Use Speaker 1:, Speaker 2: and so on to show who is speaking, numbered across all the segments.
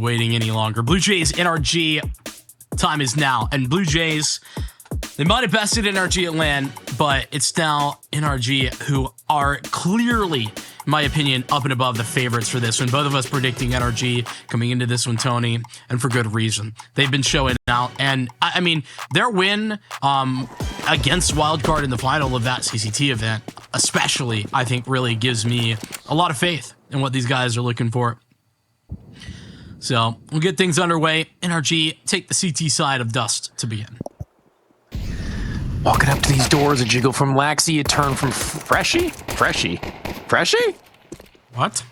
Speaker 1: waiting any longer. Blue Jays NRG time is now, and Blue Jays, they might have bested NRG at LAN, but it's now NRG who are clearly, in my opinion, up and above the favorites for this one. Both of us predicting NRG coming into this one, Tony, and for good reason. They've been showing out, and I mean, their win against Wildcard in the final of that CCT event, especially, I think really gives me a lot of faith in what these guys are looking for. So we'll get things underway. NRG take the CT side of Dust to begin.
Speaker 2: Walking up to these doors, a jiggle from Laxi, a turn from Freshie? Freshie?
Speaker 1: What?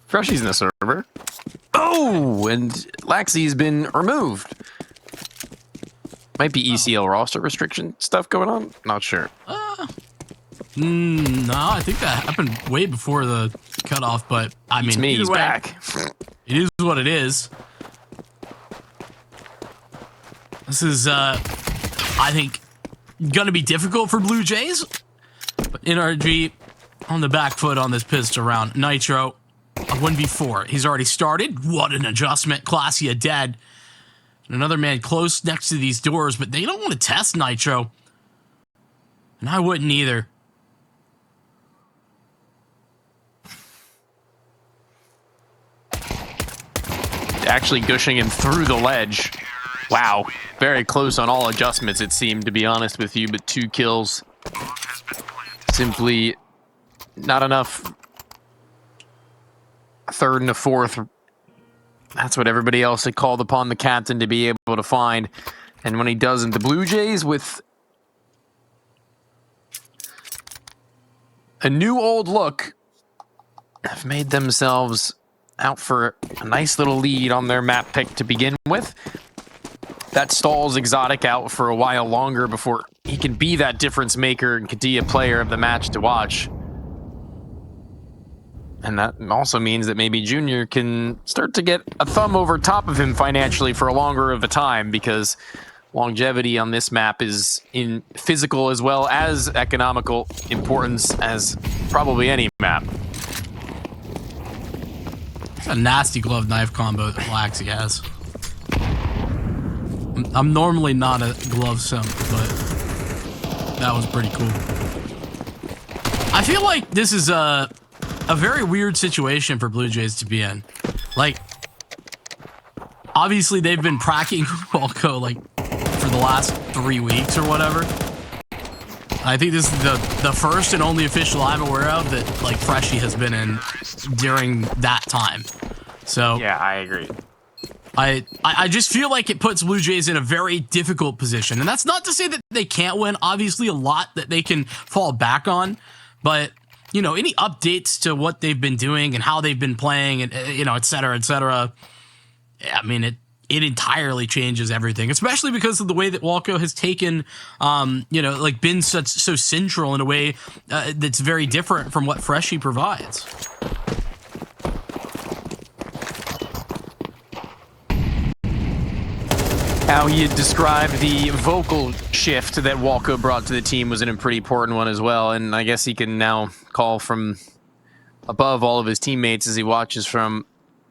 Speaker 2: Freshie's in the server. Oh, and Laxi's been removed. Might be ECL roster restriction stuff going on. Not sure.
Speaker 1: No, I think that happened way before the cutoff, but I mean,
Speaker 2: he's
Speaker 1: way,
Speaker 2: back.
Speaker 1: It is what it is. This is, I think, gonna be difficult for Blue Jays, but NRG on the back foot on this pistol round. Nitro, a 1v4. He's already started. What an adjustment. Classia dead. And another man close next to these doors, but they don't want to test Nitro. And I wouldn't either.
Speaker 2: Actually gushing him through the ledge. Wow. Very close on all adjustments, it seemed, to be honest with you, but 2 kills. Simply not enough. A third and a fourth. That's what everybody else had called upon the captain to be able to find. And when he doesn't, the Blue Jays, with a new old look, have made themselves out for a nice little lead on their map pick to begin with. That stalls Exotic out for a while longer before he can be that difference maker and Kadia player of the match to watch. And that also means that maybe Junior can start to get a thumb over top of him financially for a longer of a time, because longevity on this map is in physical as well as economical importance as probably any map.
Speaker 1: It's a nasty glove knife combo that Laxi has. I'm normally not a glove simp, but that was pretty cool. I feel like this is a very weird situation for Blue Jays to be in. Like, obviously they've been pracking Qualco like for the last 3 weeks or whatever. I think this is the first and only official I'm aware of that like Freshie has been in during that time. So
Speaker 2: yeah, I agree.
Speaker 1: I just feel like it puts Blue Jays in a very difficult position. And that's not to say that they can't win. Obviously a lot that they can fall back on, but you know, any updates to what they've been doing and how they've been playing and, you know, et cetera, et cetera. I mean, it entirely changes everything, especially because of the way that Walco has taken, you know, like been so central in a way that's very different from what Freshie provides.
Speaker 2: How he had described the vocal shift that Walco brought to the team was a pretty important one as well, and I guess he can now call from above all of his teammates as he watches from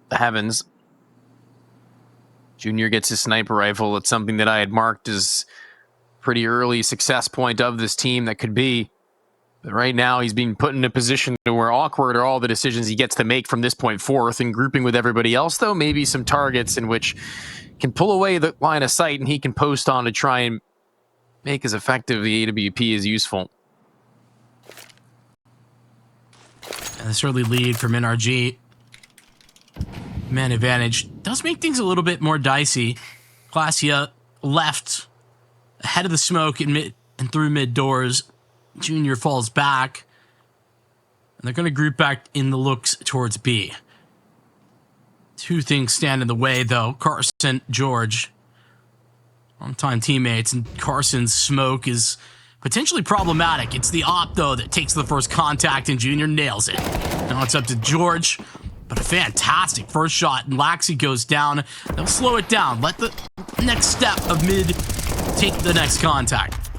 Speaker 2: the heavens. Junior gets his sniper rifle. It's something that I had marked as pretty early success point of this team that could be. But right now he's being put in a position where awkward are all the decisions he gets to make from this point forth, and grouping with everybody else, though, maybe some targets in which can pull away the line of sight and he can post on to try and make as effective the AWP as useful.
Speaker 1: And this early lead from NRG. Man advantage does make things a little bit more dicey. Classia left ahead of the smoke in mid and through mid doors. Junior falls back. And they're going to group back in the looks towards B. 2 things stand in the way, though. Carson, George, longtime teammates, and Carson's smoke is potentially problematic. It's the op, though, that takes the first contact, and Junior nails it. Now it's up to George, but a fantastic first shot, and Laxi goes down. They'll slow it down. Let the next step of mid take the next contact.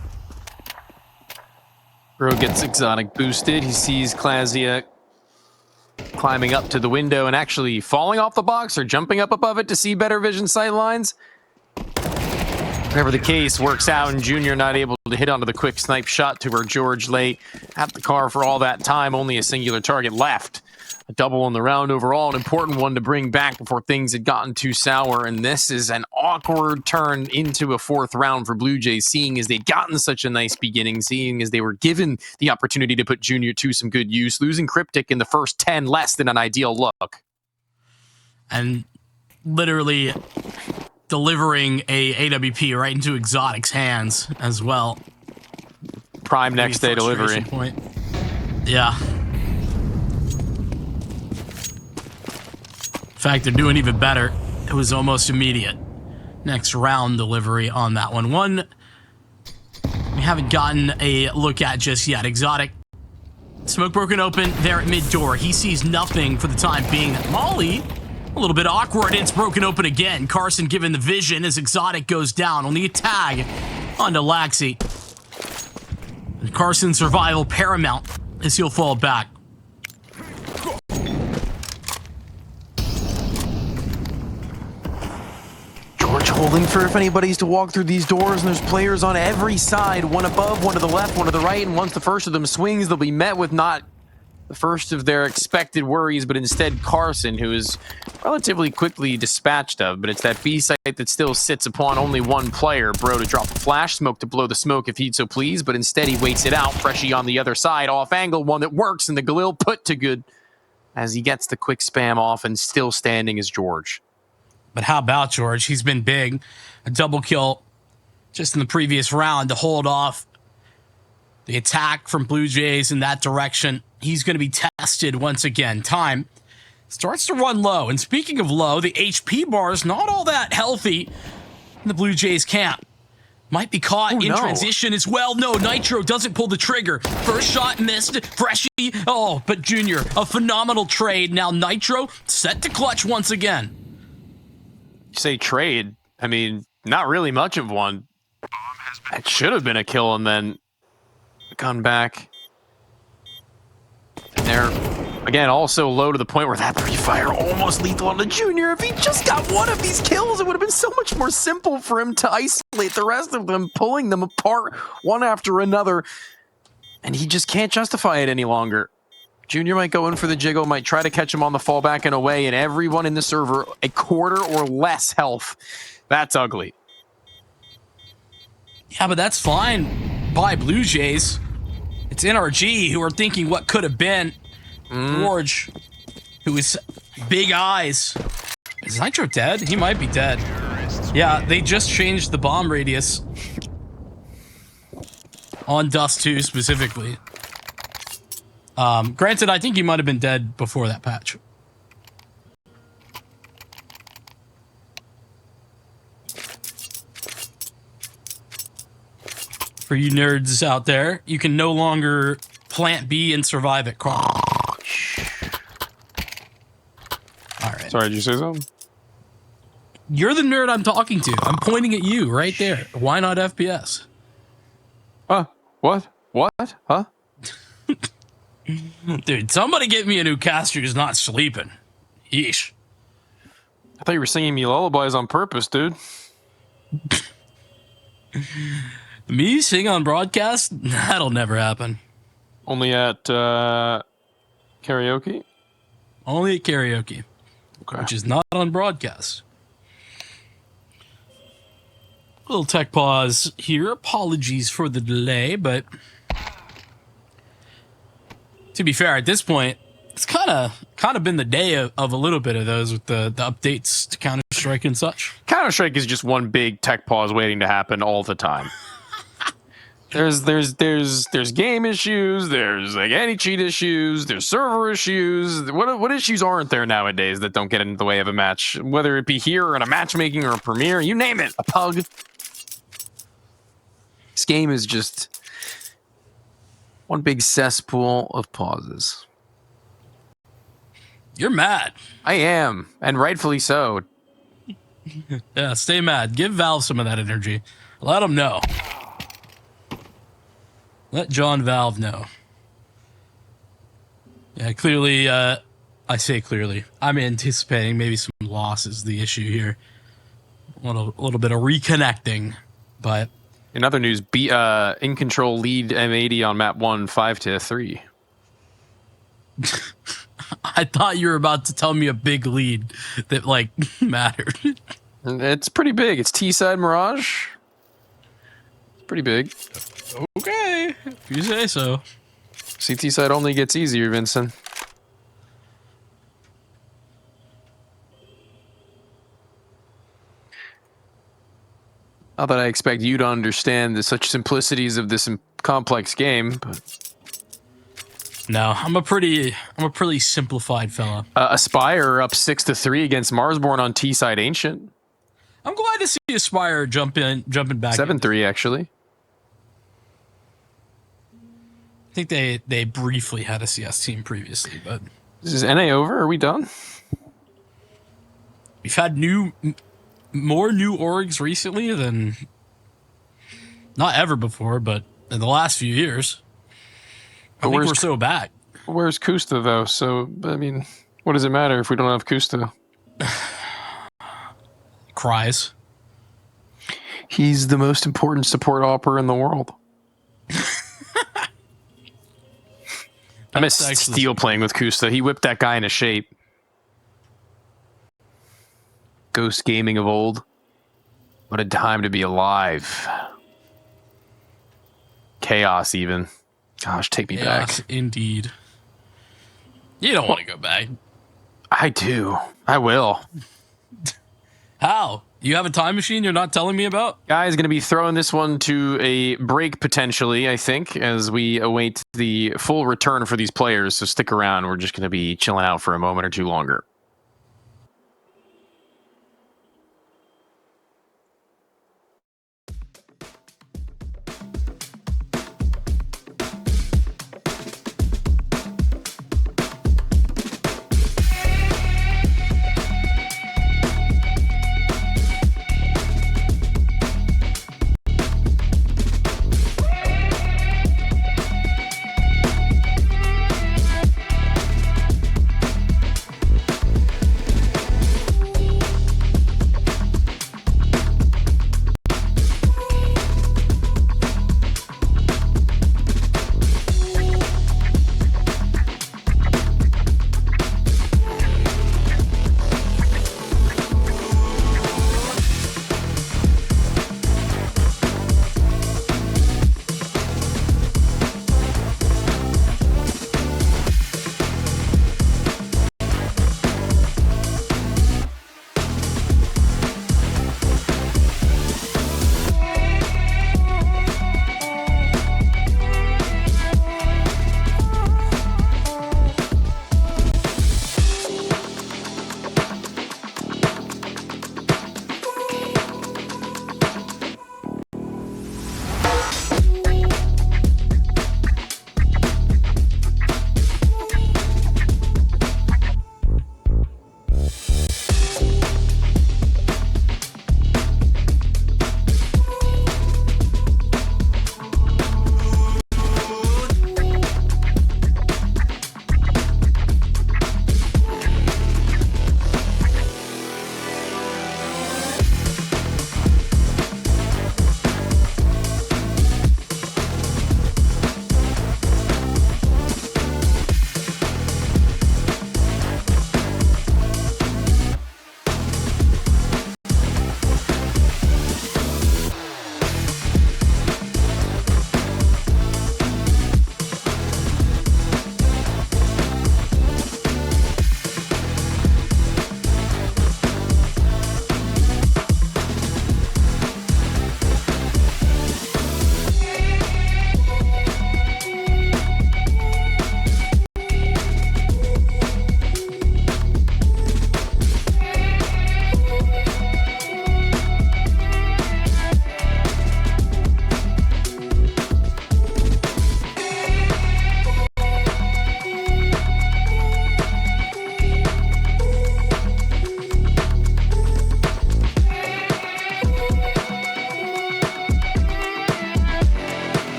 Speaker 2: Bro gets Exotic boosted. He sees Classia climbing up to the window and actually falling off the box or jumping up above it to see better vision sight lines. Whatever the case, works out, and Junior not able to hit onto the quick snipe shot to where George lay at the car for all that time. Only a singular target left. A double on the round overall, an important one to bring back before things had gotten too sour. And this is an awkward turn into a fourth round for Blue Jays, seeing as they'd gotten such a nice beginning, seeing as they were given the opportunity to put Junior to some good use, losing Cryptic in the first 10 less than an ideal look.
Speaker 1: And literally delivering a AWP right into Exotic's hands as well.
Speaker 2: Prime next day delivery.
Speaker 1: Point. Yeah. In fact, they're doing even better. It was almost immediate. Next round delivery on that one. One we haven't gotten a look at just yet. Exotic. Smoke broken open there at mid-door. He sees nothing for the time being. Molly, a little bit awkward. It's broken open again. Carson given the vision as Exotic goes down. Only a tag onto Laxi. And Carson's survival paramount as he'll fall back.
Speaker 2: George holding for if anybody's to walk through these doors, and there's players on every side, one above, one to the left, one to the right, and once the first of them swings, they'll be met with not the first of their expected worries, but instead Carson, who is relatively quickly dispatched of, but it's that B site that still sits upon only one player. Bro to drop a flash, Smoke to blow the smoke if he'd so please, but instead he waits it out. Freshie on the other side, off angle, one that works, and the Galil put to good as he gets the quick spam off, and still standing is George.
Speaker 1: But how about George? He's been big. A double kill just in the previous round to hold off the attack from Blue Jays in that direction. He's going to be tested once again. Time starts to run low. And speaking of low, the HP bar is not all that healthy in the Blue Jays camp. Might be caught in transition as well. No, Nitro doesn't pull the trigger. First shot missed. Freshie. Oh, but Junior, a phenomenal trade. Now Nitro set to clutch once again.
Speaker 2: You say trade, I mean, not really much of one. It should have been a kill and then gone back. And they're, again, also low to the point where that pre-fire almost lethal on the Junior. If he just got one of these kills, it would have been so much more simple for him to isolate the rest of them, pulling them apart one after another. And he just can't justify it any longer. Junior might go in for the jiggle, might try to catch him on the fallback and away, and everyone in the server a quarter or less health. That's ugly.
Speaker 1: Yeah, but that's fine by Blue Jays. It's NRG who are thinking what could have been. George, who is big eyes. Is Nitro dead? He might be dead. Yeah, they just changed the bomb radius on Dust2 specifically. Granted, I think he might have been dead before that patch. For you nerds out there, you can no longer plant B and survive it. All right.
Speaker 2: Sorry, did you say something?
Speaker 1: You're the nerd I'm talking to. I'm pointing at you right there. Why not FPS?
Speaker 2: What? Huh?
Speaker 1: Dude, somebody get me a new caster who's not sleeping. Yeesh.
Speaker 2: I thought you were singing me lullabies on purpose, dude.
Speaker 1: Me sing on broadcast? That'll never happen.
Speaker 2: Only at karaoke?
Speaker 1: Only at karaoke.
Speaker 2: Okay.
Speaker 1: Which is not on broadcast. Little tech pause here. Apologies for the delay, but to be fair, at this point, it's kind of been the day of a little bit of those with the updates to Counter-Strike and such.
Speaker 2: Counter-Strike is just one big tech pause waiting to happen all the time. There's game issues, there's like anti-cheat issues, there's server issues. What issues aren't there nowadays that don't get in the way of a match? Whether it be here or in a matchmaking or a premiere, you name it, a pug. This game is just one big cesspool of pauses.
Speaker 1: You're mad.
Speaker 2: I am, and rightfully so.
Speaker 1: Yeah, stay mad. Give Valve some of that energy. Let them know. Let John Valve know. Yeah, clearly I say clearly. I'm anticipating maybe some loss is the issue here. A little bit of reconnecting, but
Speaker 2: In other news, In Control lead M80 on map 1, 5-3.
Speaker 1: I thought you were about to tell me a big lead that like mattered.
Speaker 2: It's pretty big. It's T-side Mirage. It's pretty big.
Speaker 1: Okay, if you say so.
Speaker 2: CT side only gets easier, Vincent. Not that I expect you to understand the such simplicities of this complex game, but
Speaker 1: No, I'm a pretty simplified fella.
Speaker 2: Aspire up 6-3 against Marsborn on T-side Ancient.
Speaker 1: I'm glad to see Aspire jumping back.
Speaker 2: 7-3 actually.
Speaker 1: I think they briefly had a CS team previously, but
Speaker 2: Is NA over? Are we done?
Speaker 1: we've had more new orgs recently than not ever before, but in the last few years. I think we're so back.
Speaker 2: Where's Kusta though? So I mean, what does it matter if we don't have Kusta?
Speaker 1: Cries.
Speaker 2: He's the most important support opera in the world. I miss Steel playing with Kusta. He whipped that guy into shape. Ghost gaming of old. What a time to be alive. Chaos even. Gosh, take me back.
Speaker 1: Indeed. You don't want to go back.
Speaker 2: I do. I will.
Speaker 1: How? You have a time machine you're not telling me about?
Speaker 2: Guy's going to be throwing this one to a break potentially, I think, as we await the full return for these players. So stick around. We're just going to be chilling out for a moment or two longer.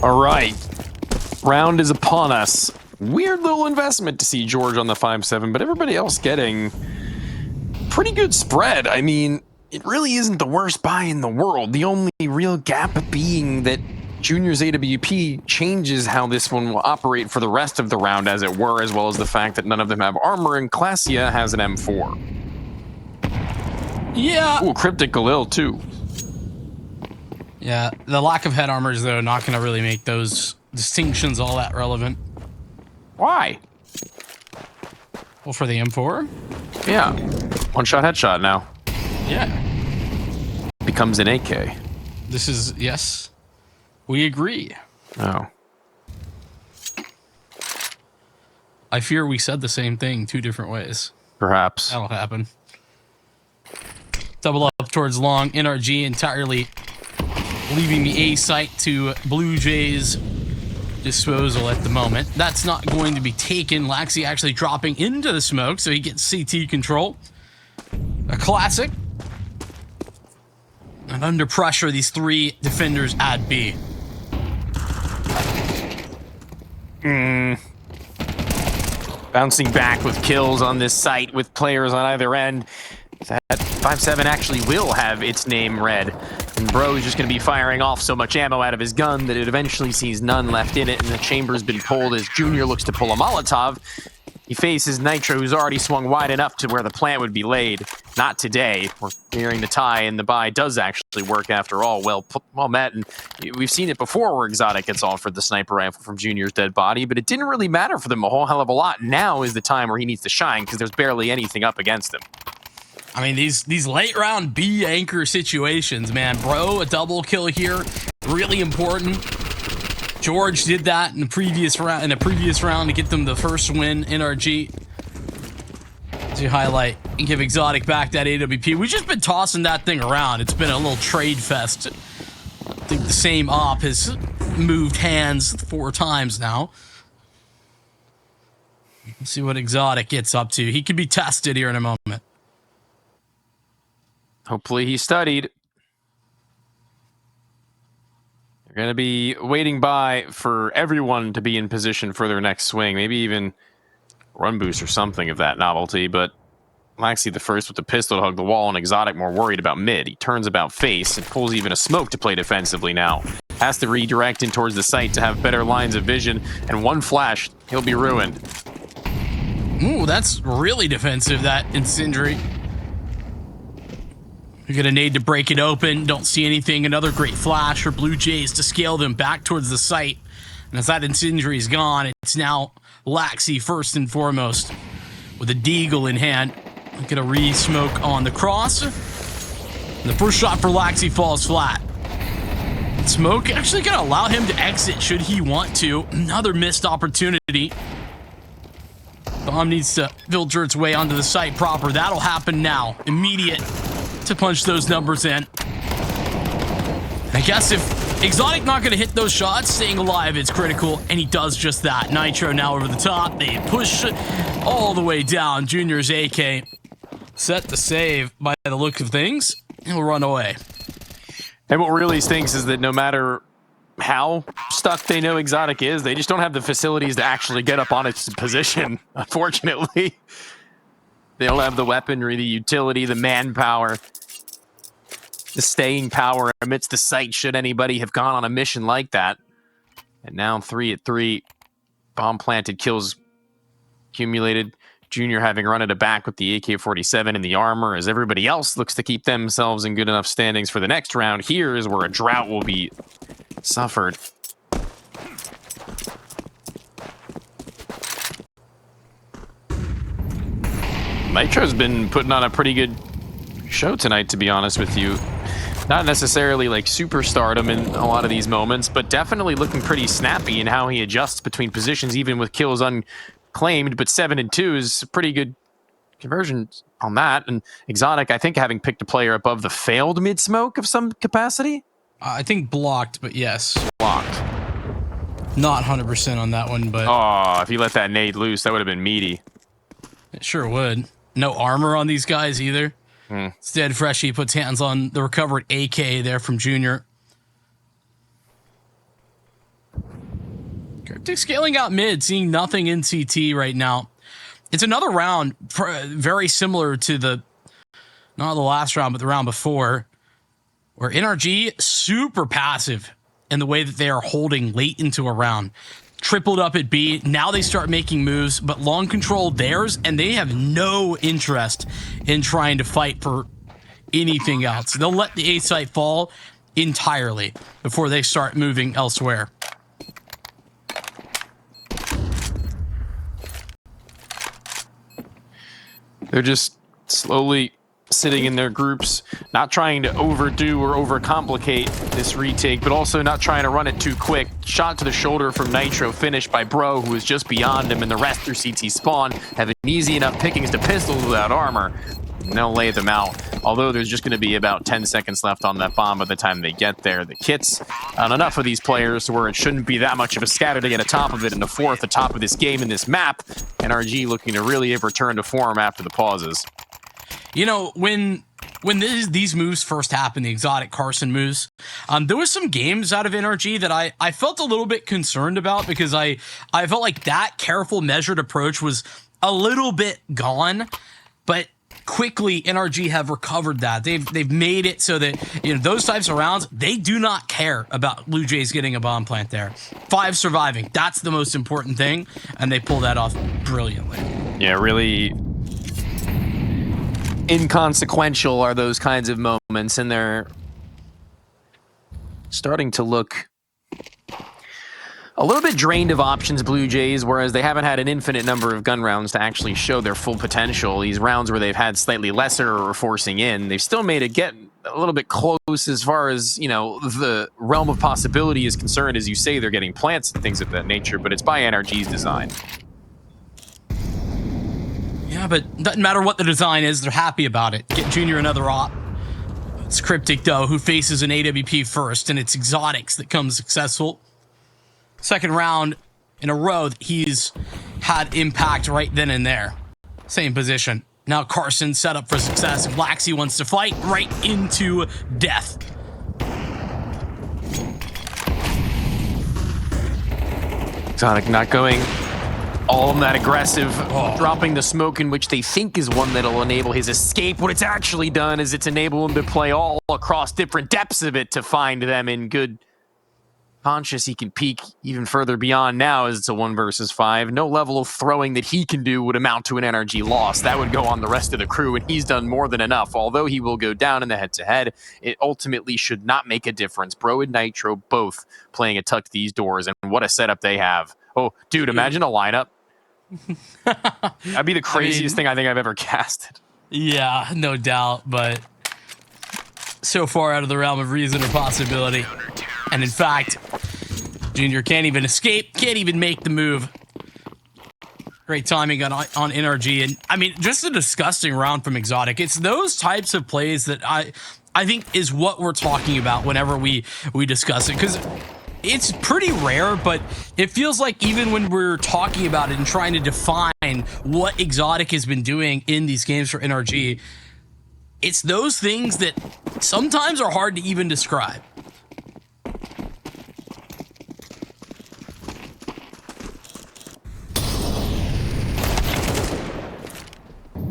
Speaker 2: All right. Round is upon us. Weird little investment to see George on the 5-7, but everybody else getting pretty good spread. I mean, it really isn't the worst buy in the world. The only real gap being that Junior's AWP changes how this one will operate for the rest of the round, as it were, as well as the fact that none of them have armor, and Classia has an M4.
Speaker 1: Yeah.
Speaker 2: Ooh, Cryptic Galil, too.
Speaker 1: Yeah, the lack of head armors, though, not going to really make those distinctions all that relevant.
Speaker 2: Why?
Speaker 1: Well, for the M4?
Speaker 2: Yeah. One-shot headshot now.
Speaker 1: Yeah.
Speaker 2: Becomes an AK.
Speaker 1: This is, yes. We agree.
Speaker 2: Oh.
Speaker 1: I fear we said the same thing 2 different ways.
Speaker 2: Perhaps.
Speaker 1: That'll happen. Double up towards long. NRG entirely leaving the A site to BLUEJAYS disposal at the moment. That's not going to be taken. Laxi actually dropping into the smoke, so he gets CT control. A classic. And under pressure, these 3 defenders at B.
Speaker 2: Bouncing back with kills on this site with players on either end. That 5-7 actually will have its name read. And Bro is just going to be firing off so much ammo out of his gun that it eventually sees none left in it, and the chamber's been pulled as Junior looks to pull a Molotov. He faces Nitro, who's already swung wide enough to where the plant would be laid. Not today. We're nearing the tie, and the buy does actually work after all. Well met, and we've seen it before where Exotic gets offered the sniper rifle from Junior's dead body, but it didn't really matter for them a whole hell of a lot. Now is the time where he needs to shine, because there's barely anything up against him.
Speaker 1: I mean, these late round B anchor situations, man. Bro, a double kill here, really important. George did that in a previous round to get them the first win. NRG to highlight and give Exotic back that AWP. We've just been tossing that thing around. It's been a little trade fest. I think the same op has moved hands 4 times now. Let's see what Exotic gets up to. He could be tested here in a moment.
Speaker 2: Hopefully he studied. They're going to be waiting by for everyone to be in position for their next swing. Maybe even run boost or something of that novelty. But Laxi the first with the pistol to hug the wall, and Exotic more worried about mid. He turns about face and pulls even a smoke to play defensively now. Has to redirect in towards the site to have better lines of vision. And one flash, he'll be ruined.
Speaker 1: Ooh, that's really defensive, that incendiary. You're going to need to break it open. Don't see anything. Another great flash for BLUEJAYS to scale them back towards the site. And as that incendiary is gone, it's now Laxi first and foremost with a deagle in hand. Going to re-smoke on the cross. And the first shot for Laxi falls flat. Smoke actually going to allow him to exit should he want to. Another missed opportunity. Bomb needs to filter its way onto the site proper. That'll happen now. Immediate to punch those numbers in. I guess if Exotic not going to hit those shots, staying alive is critical, and he does just that. Nitro now over the top. They push all the way down. Junior's AK set to save by the look of things. He'll run away.
Speaker 2: And what really stinks is that no matter how stuck they know Exotic is, they just don't have the facilities to actually get up on its position, unfortunately. They don't have the weaponry, the utility, the manpower, the staying power amidst the site should anybody have gone on a mission like that. And now 3-3, bomb planted, kills accumulated. Junior having run it back with the AK-47 and the armor as everybody else looks to keep themselves in good enough standings for the next round. Here is where a drought will be suffered. Nitro's been putting on a pretty good show tonight, to be honest with you. Not necessarily like superstardom in a lot of these moments, but definitely looking pretty snappy in how he adjusts between positions, even with kills unclaimed. But 7 and 2 is a pretty good conversion on that. And Exotic, I think, having picked a player above the failed mid-smoke of some capacity.
Speaker 1: I think blocked, but yes.
Speaker 2: Blocked.
Speaker 1: Not 100% on that one, but...
Speaker 2: Oh, if he let that nade loose, that would have been meaty.
Speaker 1: It sure would. No armor on these guys either. Instead, Freshie puts hands on the recovered AK there from Junior. Optic scaling out mid, seeing nothing in CT right now. It's another round very similar to not the last round, but the round before, where NRG super passive in the way that they are holding late into a round. Tripled up at B. Now they start making moves, but long control theirs, and they have no interest in trying to fight for anything else. They'll let the A site fall entirely before they start moving elsewhere.
Speaker 2: They're just slowly sitting in their groups, not trying to overdo or overcomplicate this retake, but also not trying to run it too quick. Shot to the shoulder from Nitro, finished by Bro, who is just beyond him, and the rest through CT spawn have an easy enough pickings to pistols without armor. And they'll lay them out, although there's just going to be about 10 seconds left on that bomb by the time they get there. The kits on enough of these players to where it shouldn't be that much of a scatter to get atop of it in the fourth, the top of this game in this map. NRG looking to really return to form after the pauses.
Speaker 1: You know, when these moves first happened, the exotic Carson moves, there was some games out of NRG that I felt a little bit concerned about, because I felt like that careful, measured approach was a little bit gone, but quickly NRG have recovered that. They've made it so that, you know, those types of rounds, they do not care about BLUEJAYS getting a bomb plant there. 5 surviving, that's the most important thing, and they pull that off brilliantly.
Speaker 2: Yeah, really inconsequential are those kinds of moments, and they're starting to look a little bit drained of options, BLUEJAYS, whereas they haven't had an infinite number of gun rounds to actually show their full potential. These rounds where they've had slightly lesser or forcing in, they've still made it get a little bit close as far as, you know, the realm of possibility is concerned. As you say, they're getting plants and things of that nature, but it's by NRG's design.
Speaker 1: Yeah, but doesn't matter what the design is, they're happy about it. Get Junior another op. It's Cryptic, though, who faces an AWP first, and it's Exotics that comes successful. Second round in a row that he's had impact right then and there. Same position. Now Carson set up for success. Blacksea wants to fight right into death.
Speaker 2: Exotic not going all that aggressive, dropping the smoke in which they think is one that'll enable his escape. What it's actually done is it's enabled him to play all across different depths of it to find them in good conscious. He can peek even further beyond now as it's a 1 versus 5. No level of throwing that he can do would amount to an NRG loss. That would go on the rest of the crew, and he's done more than enough. Although he will go down in the head-to-head, it ultimately should not make a difference. Bro and Nitro both playing it tucked these doors, and what a setup they have. Oh, dude, imagine a lineup. That'd be the craziest thing I think I've ever casted.
Speaker 1: Yeah, no doubt, but so far out of the realm of reason or possibility. And in fact, Junior can't even escape, can't even make the move. Great timing on NRG. And I mean, just a disgusting round from Exotic. It's those types of plays that I think is what we're talking about whenever we discuss it, because it's pretty rare, but it feels like even when we're talking about it and trying to define what Exotic has been doing in these games for NRG, it's those things that sometimes are hard to even describe.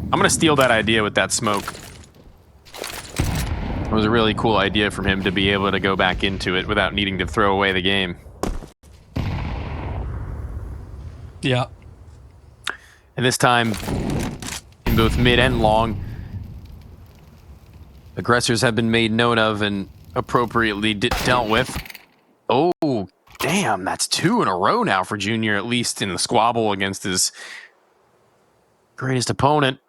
Speaker 2: I'm going to steal that idea with that smoke. It was a really cool idea from him to be able to go back into it without needing to throw away the game.
Speaker 1: Yeah.
Speaker 2: And this time, in both mid and long, aggressors have been made known of and appropriately dealt with. Oh, damn, that's 2 in a row now for Junior, at least in the squabble against his greatest opponent.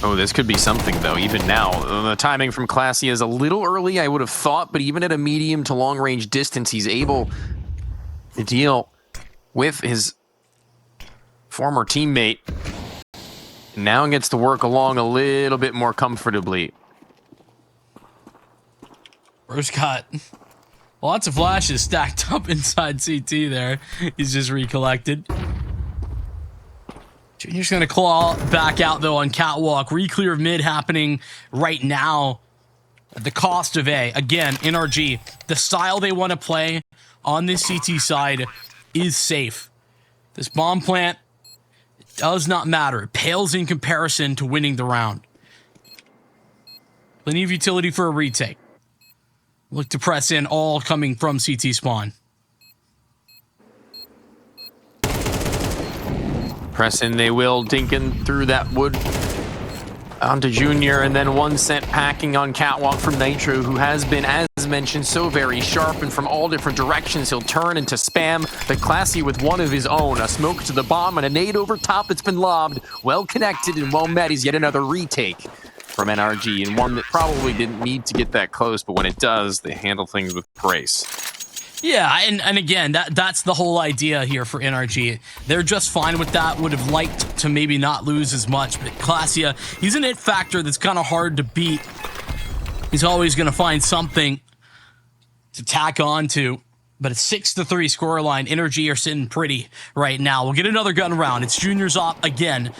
Speaker 2: Oh, this could be something, though, even now. The timing from Classy is a little early, I would have thought, but even at a medium to long-range distance, he's able to deal with his former teammate. Now gets to work along a little bit more comfortably.
Speaker 1: Bro's got lots of flashes stacked up inside CT there. He's just recollected. Junior's going to claw back out, though, on Catwalk. Reclear of mid happening right now. at the cost of A. Again, NRG, the style they want to play on this CT side is safe. This bomb plant does not matter. It pales in comparison to winning the round. Plenty of utility for a retake. Look to press in, all coming from CT spawn.
Speaker 2: Press in they will, dinking through that wood onto Junior, and then one sent packing on catwalk from Nitro, who has been, as mentioned, so very sharp, and from all different directions he'll turn into spam, but classy with one of his own. A smoke to the bomb and a nade over top that's been lobbed. Well connected and well met. He's yet another retake from NRG, and one that probably didn't need to get that close, but when it does, they handle things with grace.
Speaker 1: Yeah, and again, that's the whole idea here for NRG. They're just fine with that. Would have liked to maybe not lose as much, but Klassia, he's an it factor that's kind of hard to beat. He's always going to find something to tack on to. But it's 6-3 scoreline. NRG are sitting pretty right now. We'll get another gun round. It's Junior's op again.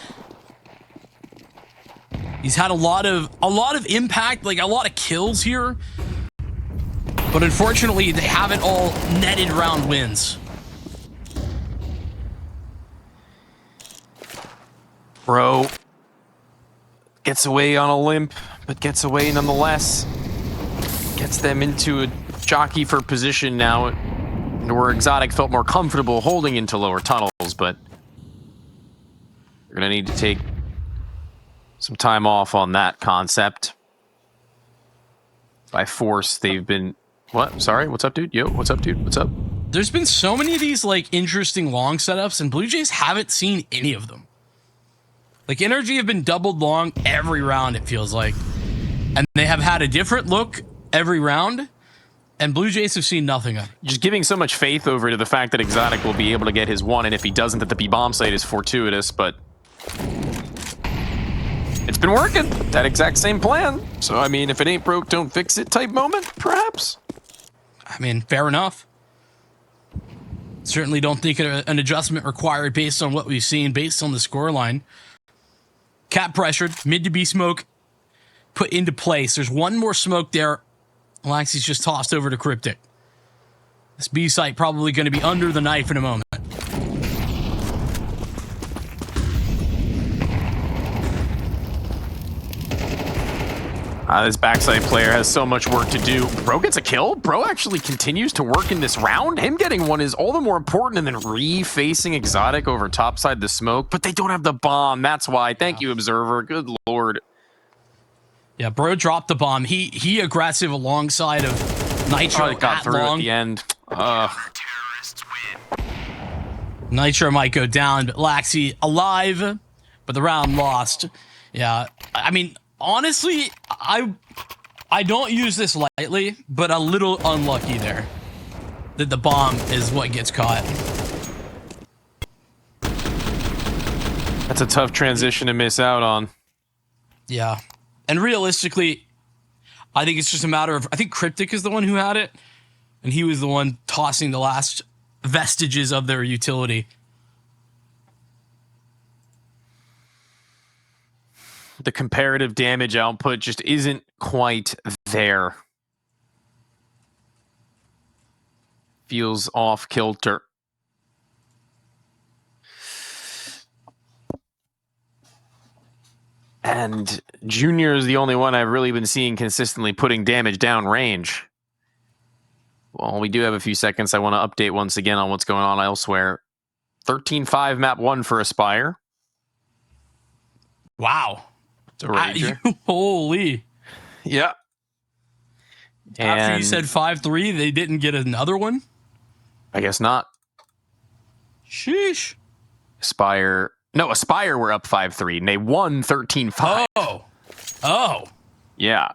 Speaker 1: He's had a lot of impact, like a lot of kills here. But unfortunately, they haven't all netted round wins.
Speaker 2: Bro gets away on a limp, but gets away nonetheless. Gets them into a jockey for position now, where Exotic felt more comfortable holding into lower tunnels, but they're going to need to take some time off on that concept. By force, they've been... What? Sorry? What's up, dude? Yo, what's up, dude? What's up?
Speaker 1: There's been so many of these, like, interesting long setups, and Blue Jays haven't seen any of them. Like, NRG have been doubled long every round, it feels like. And they have had a different look every round, and Blue Jays have seen nothing of it.
Speaker 2: Just giving so much faith over to the fact that Exotic will be able to get his one, and if he doesn't, that the B-bomb site is fortuitous, but... it's been working. That exact same plan. So, I mean, if it ain't broke, don't fix it type moment, perhaps?
Speaker 1: I mean, fair enough. Certainly don't think an adjustment required based on what we've seen, based on the scoreline. Cap pressured, mid to B smoke put into place. There's one more smoke there. Laxy's just tossed over to Cryptic. This B site probably going to be under the knife in a moment.
Speaker 2: This backside player has so much work to do. Bro gets a kill. Bro actually continues to work in this round. Him getting one is all the more important, and then refacing Exotic over topside the smoke. But they don't have the bomb. That's why. Thank you, Observer. Good lord.
Speaker 1: Yeah, Bro dropped the bomb. He aggressive alongside of Nitro.
Speaker 2: Oh, got through at the end.
Speaker 1: Nitro might go down, but Laxy alive, but the round lost. Yeah, I mean... honestly, I don't use this lightly, but a little unlucky there. That the bomb is what gets caught.
Speaker 2: That's a tough transition to miss out on.
Speaker 1: Yeah. And realistically, I think it's just a matter of... I think Cryptic is the one who had it, and he was the one tossing the last vestiges of their utility.
Speaker 2: The comparative damage output just isn't quite there. Feels off kilter. And Junior is the only one I've really been seeing consistently putting damage down range. Well, we do have a few seconds. I want to update once again on what's going on elsewhere. 13-5 map 1 for Aspire.
Speaker 1: Wow.
Speaker 2: Rager.
Speaker 1: Holy.
Speaker 2: Yeah.
Speaker 1: After you said 5-3, they didn't get another one?
Speaker 2: I guess not.
Speaker 1: Sheesh.
Speaker 2: Aspire were up 5-3, and they won 13-5.
Speaker 1: Oh.
Speaker 2: Yeah.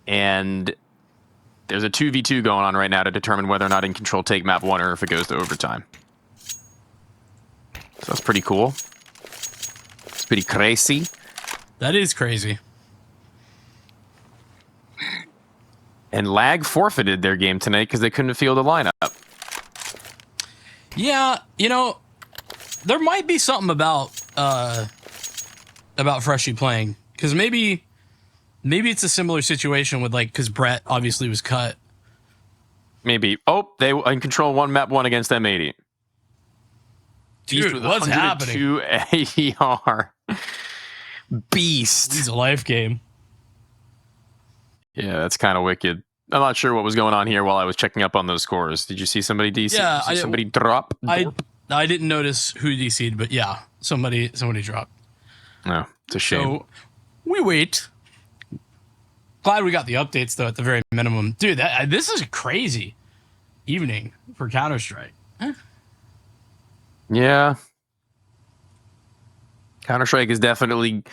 Speaker 2: And there's a 2v2 going on right now to determine whether or not In Control take map 1 or if it goes to overtime. So that's pretty cool. It's pretty crazy.
Speaker 1: That is crazy.
Speaker 2: And Lag forfeited their game tonight because they couldn't field a lineup.
Speaker 1: Yeah, you know, there might be something about Freshie playing, because maybe Maybe it's a similar situation with, like, because Brett obviously was cut.
Speaker 2: Maybe. Oh, they in control one map one against M80.
Speaker 1: Dude, what's happening?
Speaker 2: 102 AER. Beast.
Speaker 1: He's a life game.
Speaker 2: Yeah, that's kind of wicked. I'm not sure what was going on here while I was checking up on those scores. Did you see somebody DC?
Speaker 1: Yeah,
Speaker 2: see somebody drop?
Speaker 1: I didn't notice who DC'd, but yeah, somebody dropped.
Speaker 2: No, it's a shame.
Speaker 1: So we wait. Glad we got the updates though at the very minimum, dude. This is a crazy evening for Counter-Strike.
Speaker 2: Yeah, Counter-Strike is definitely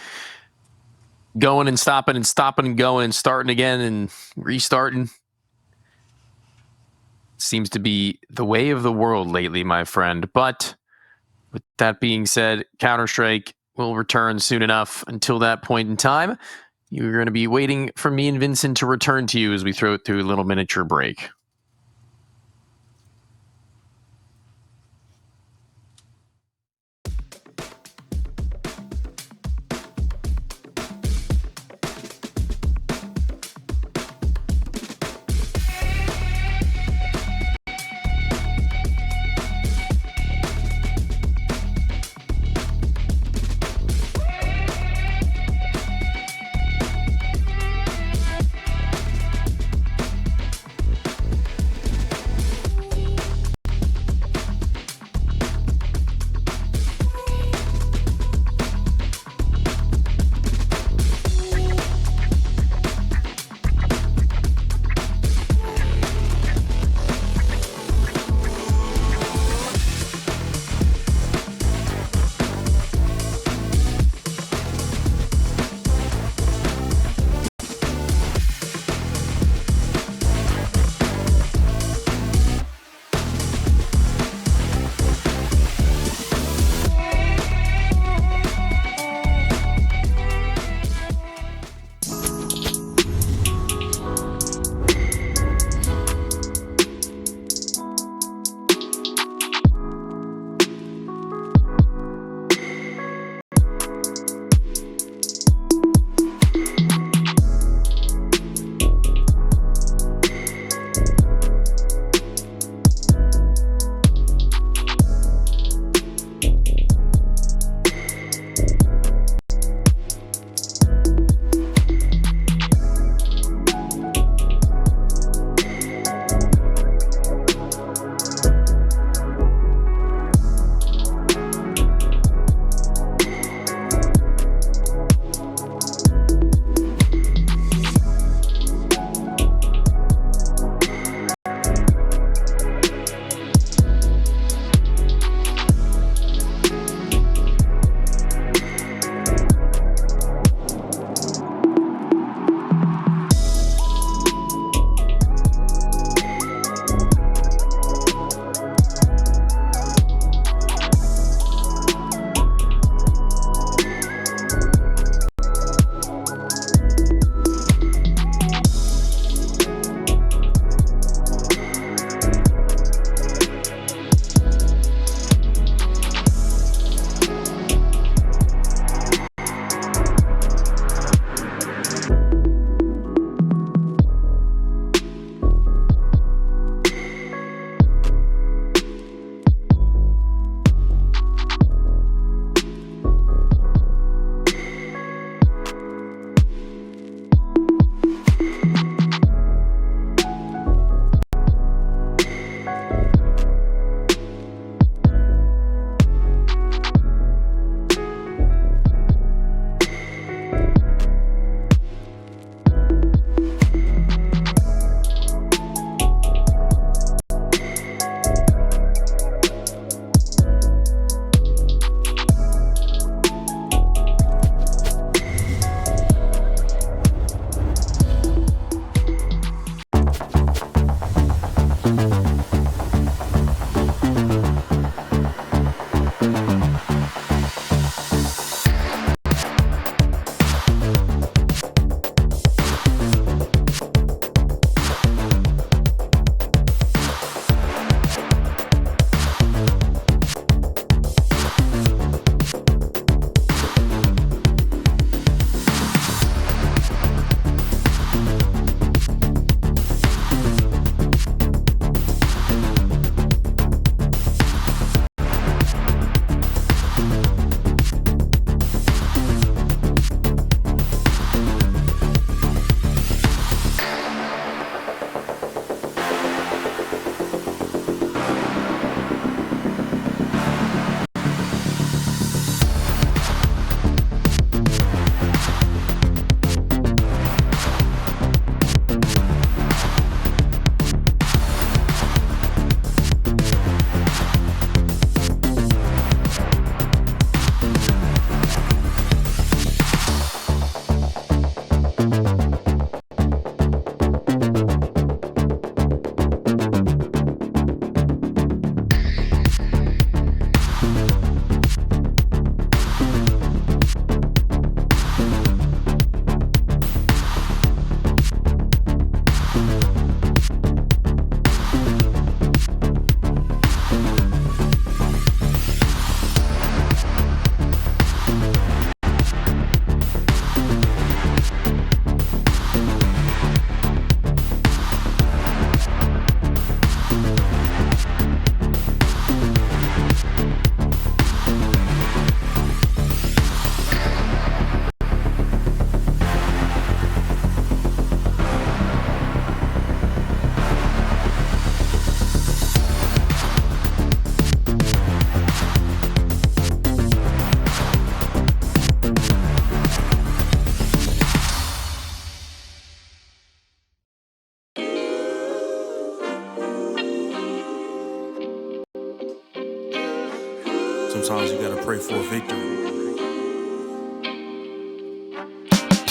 Speaker 2: going and stopping and stopping and going and starting again and restarting. Seems to be the way of the world lately, my friend. But with that being said, Counter-Strike will return soon enough. Until that point in time, you're going to be waiting for me and Vincent to return to you as we throw it through a little miniature break.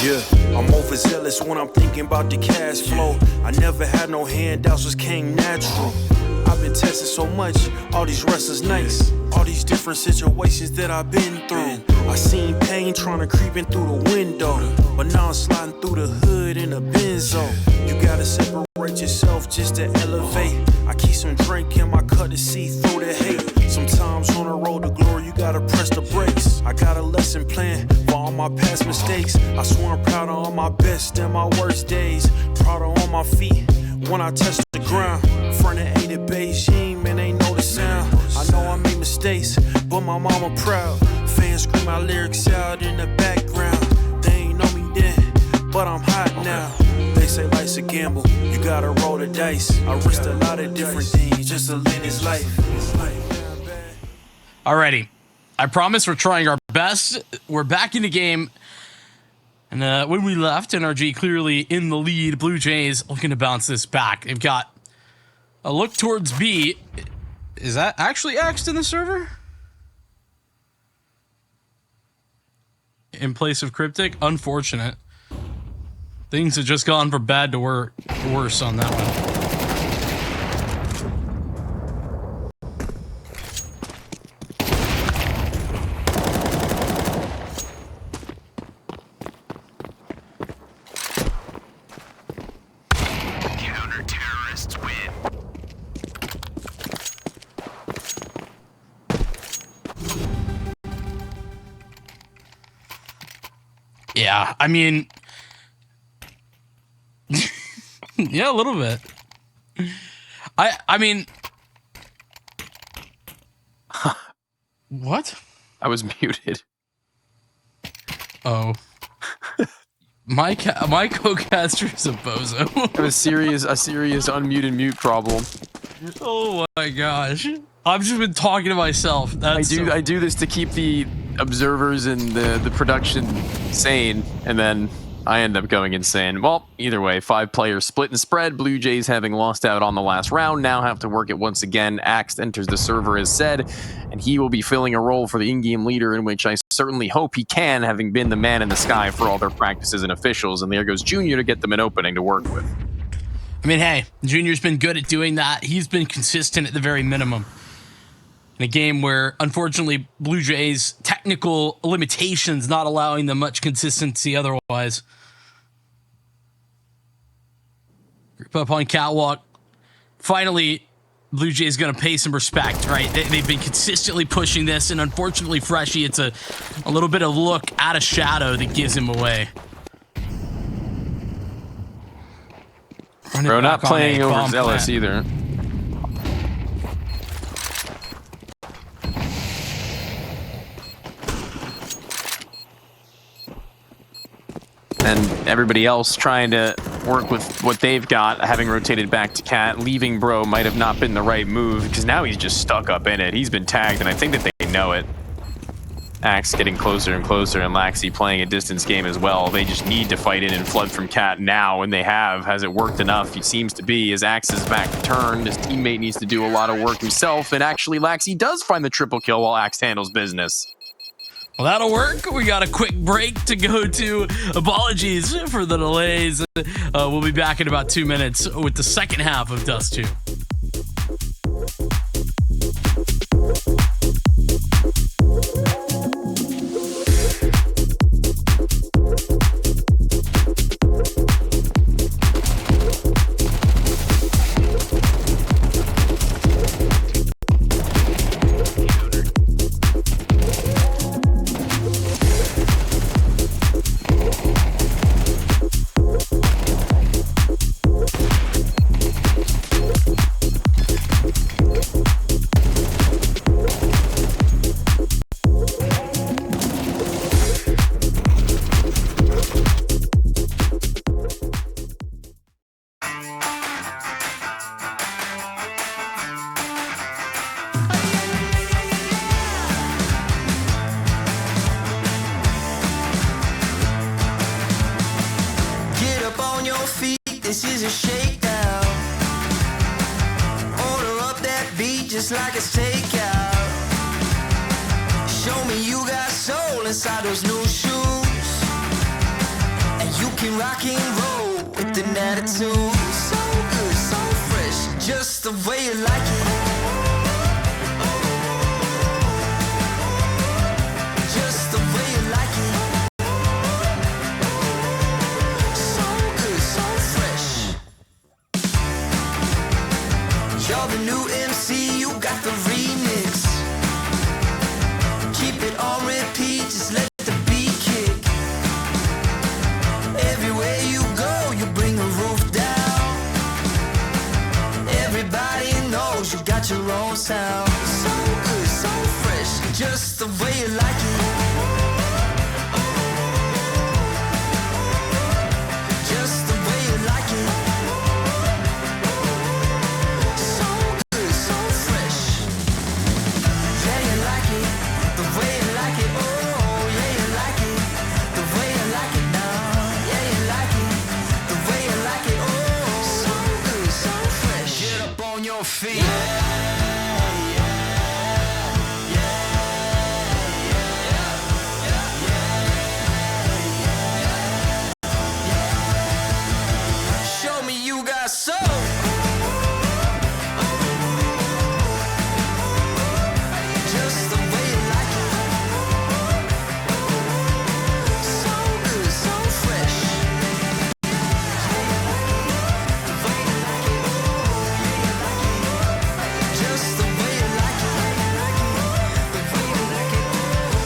Speaker 3: Yeah, I'm overzealous when I'm thinking about the cash flow. I never had no handouts, just came natural. I've been tested so much, all these wrestlers nice. All these different situations that I've been through. I seen pain trying to creep in through the window, but now I'm sliding through the hood in a Benzo. You gotta separate yourself just to elevate. I keep some drink in my cup to see through the hate. Sometimes on the road to glory, you gotta press the brakes. I got a lesson plan for all my past mistakes. I swear I'm proud of all my best and my worst days. Proud of all my feet when I touch the ground. Front of A to Beijing, man, ain't know the sound. I know I made mistakes, but my mama proud. Fans scream my lyrics out in the background. They ain't know me then, but I'm hot now. They say life's a gamble, you gotta roll the dice. I risked a lot of different things just to live this life.
Speaker 1: Alrighty, I promise we're trying our best. We're back in the game. And when we left, NRG clearly in the lead. Blue Jays looking to bounce this back. They've got a look towards B. Is that actually X'd in the server? In place of Cryptic? Unfortunate. Things have just gone from bad to worse on that one. Yeah, I mean, yeah, a little bit. I mean, what?
Speaker 2: I was muted.
Speaker 1: Oh, my co-caster is a bozo.
Speaker 2: I have a serious unmute and mute problem.
Speaker 1: Oh my gosh, I've just been talking to myself. That's
Speaker 2: I do this to keep the observers and the production sane, and then I end up going insane. Well, either way, 5 players split and spread. Blue Jays, having lost out on the last round, now have to work it once again. Axe enters the server as said, and he will be filling a role for the in-game leader, in which I certainly hope he can, having been the man in the sky for all their practices and officials. And there goes Junior to get them an opening to work with.
Speaker 1: I mean, hey, Junior's been good at doing that. He's been consistent at the very minimum. In a game where, unfortunately, Blue Jays' technical limitations not allowing them much consistency otherwise. Group up on Catwalk. Finally, Blue Jays going to pay some respect, right? They've been consistently pushing this, and unfortunately, Freshy, it's a little bit of look at a shadow that gives him away.
Speaker 2: Bro, not playing overzealous either. And everybody else trying to work with what they've got, having rotated back to Cat. Leaving Bro might have not been the right move, because now he's just stuck up in it. He's been tagged, and I think that they know it. Axe getting closer and closer, and Laxi playing a distance game as well. They just need to fight in and flood from Cat now, and they have. Has it worked enough? He seems to be. His Axe is back turned. His teammate needs to do a lot of work himself, and actually Laxi does find the triple kill while Axe handles business.
Speaker 1: Well, that'll work. We got a quick break to go to. Apologies for the delays. We'll be back in about 2 minutes with the second half of Dust 2.
Speaker 4: This is a shakedown. Order up that beat just like it's takeout. Show me you got soul inside those new shoes. You can rock and roll with an attitude. So good, so fresh, just the way you like it. Just the way you like it. So good, so fresh. You're the new MC, you got the remix. Keep it on repeat, just let the beat kick. Everywhere you go, you bring the roof down. Everybody knows you got your own sound. So good, so fresh, just the way you like it. Just the way you like it. So good, so fresh. Yeah, you like it, the way you like it. Oh, yeah, you like it, the way you like it now. Yeah, you like it, the way you like it. Oh, so good, so fresh. Get up on your feet. Show me you got soul. Just the way you like it. So good, so fresh. The way you like it. Just the way you like it. The way you like it.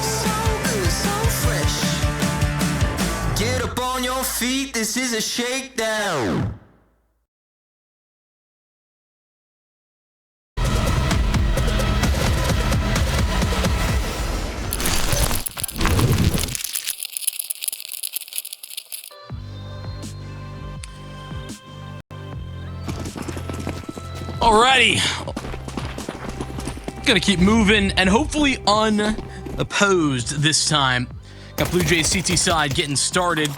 Speaker 4: So good, so fresh. Get up on your feet, this is a shakedown.
Speaker 1: Alrighty. Gonna keep moving and hopefully unopposed this time. Got Blue Jays CT side getting started.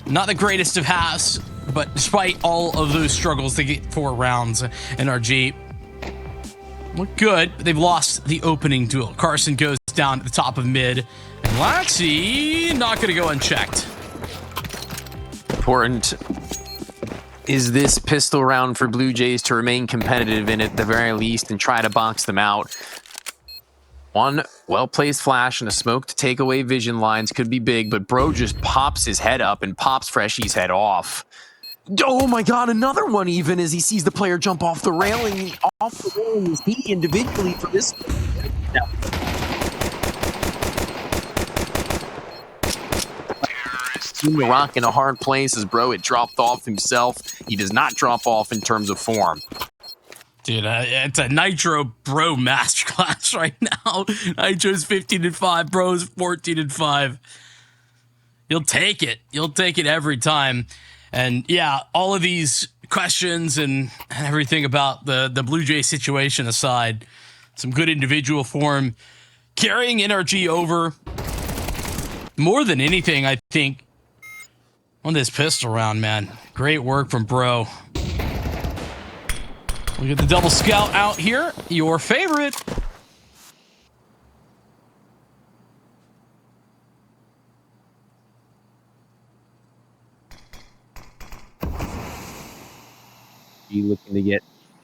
Speaker 1: Not the greatest of halves, but despite all of those struggles, they get 4 rounds. NRG look good, but they've lost the opening duel. Carson goes down to the top of mid, and Laxi not gonna go unchecked.
Speaker 2: Important is this pistol round for Blue Jays to remain competitive in at the very least and try to box them out. One well-placed flash and a smoke to take away vision lines could be big, but Bro just pops his head up and pops Freshy's head off. Oh my god, another one even as he sees the player jump off the railing. Off the railing is he individually for this. Now, the rock in a hard place as Bro, it dropped off himself. He does not drop off in terms of form.
Speaker 1: Dude, it's a Nitro Bro masterclass right now. Nitro's 15-5, Bro's 14-5. You'll take it. You'll take it every time. And yeah, all of these questions and everything about the Blue Jay situation aside, some good individual form carrying NRG over. More than anything, I think, on this pistol round, man. Great work from Bro. We get the double scout out here. Your favorite.
Speaker 2: Be looking to get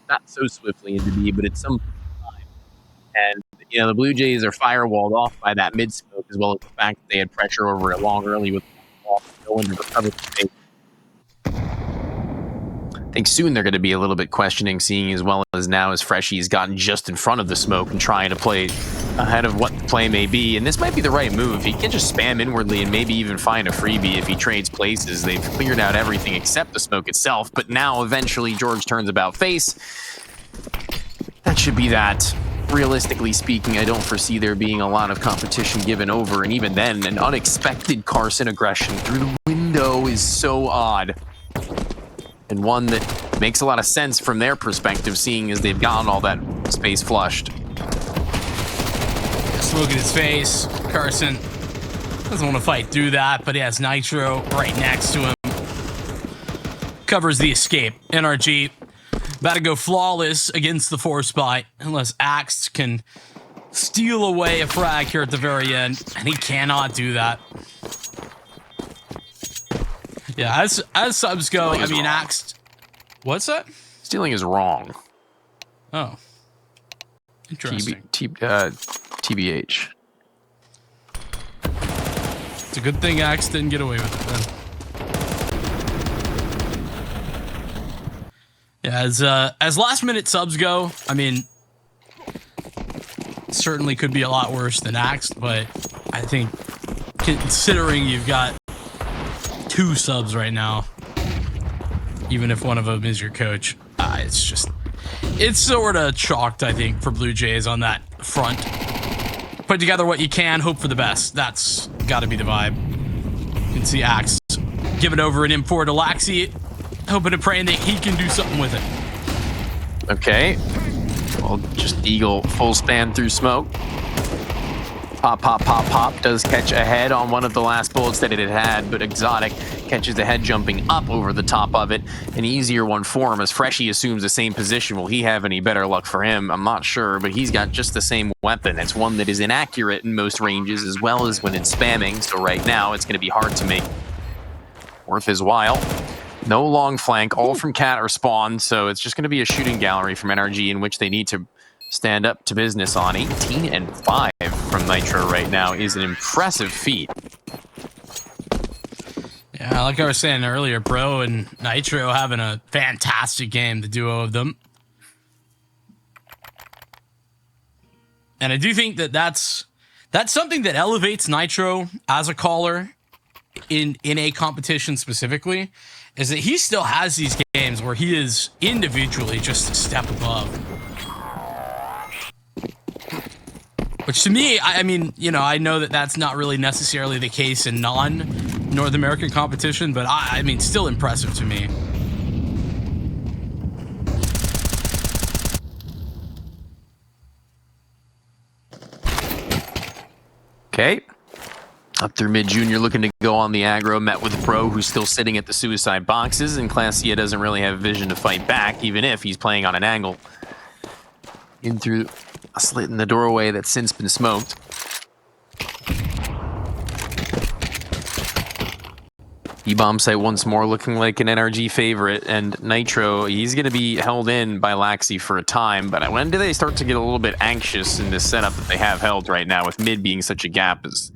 Speaker 2: not so swiftly into B, but at some time. And you know, the Blue Jays are firewalled off by that mid smoke, as well as the fact that they had pressure over it long early with no one to recover the space. I think soon they're going to be a little bit questioning, seeing as well as now as Freshy's gotten just in front of the smoke and trying to play ahead of what the play may be. And this might be the right move. He can just spam inwardly and maybe even find a freebie if he trades places. They've cleared out everything except the smoke itself. But now eventually George turns about face. That should be that. Realistically speaking, I don't foresee there being a lot of competition given over. And even then, an unexpected Carson aggression through the window is so odd. And one that makes a lot of sense from their perspective, seeing as they've gotten all that space flushed.
Speaker 1: Smoke in his face. Carson doesn't want to fight through that, but he has Nitro right next to him. Covers the escape. NRG about to go flawless against the 4-spot, unless Axe can steal away a frag here at the very end, and he cannot do that. Yeah, as subs go,
Speaker 2: Stealing
Speaker 1: I
Speaker 2: is
Speaker 1: mean,
Speaker 2: wrong.
Speaker 1: Axe. What's that?
Speaker 2: Stealing is wrong.
Speaker 1: Oh, interesting.
Speaker 2: TBH.
Speaker 1: It's a good thing Axe didn't get away with it then. Yeah, as last minute subs go, I mean, certainly could be a lot worse than Axe, but I think considering you've got 2 subs right now, even if one of them is your coach, it's sort of chalked, I think, for Blue Jays on that front. Put together what you can, hope for the best. That's got to be the vibe. You can see Axe give it over an M4 to Laxi, hoping and praying that he can do something with it.
Speaker 2: Okay. Well, just Eagle full span through smoke. Pop, pop, pop, pop. Does catch a head on one of the last bullets that it had, but Exotic catches the head jumping up over the top of it. An easier one for him as Freshie assumes the same position. Will he have any better luck for him? I'm not sure, but he's got just the same weapon. It's one that is inaccurate in most ranges as well as when it's spamming. So right now it's going to be hard to make worth his while. No long flank, all from Cat or Spawn, so it's just going to be a shooting gallery from NRG in which they need to stand up to business on. 18 and 5 from Nitro right now is an impressive feat.
Speaker 1: Yeah, like I was saying earlier, Bro and Nitro having a fantastic game, the duo of them. And I do think that that's something that elevates Nitro as a caller in a competition specifically, is that he still has these games where he is individually just a step above. Which to me, I mean, you know, I know that that's not really necessarily the case in non-North American competition, but I mean, still impressive to me.
Speaker 2: Okay. Up through mid junior, looking to go on the aggro, met with Pro, who's still sitting at the suicide boxes, and Classia doesn't really have vision to fight back, even if he's playing on an angle. In through a slit in the doorway that's since been smoked. E-bomb site once more looking like an NRG favorite, and Nitro, he's going to be held in by Laxi for a time, but when do they start to get a little bit anxious in this setup that they have held right now, with mid being such a gap? As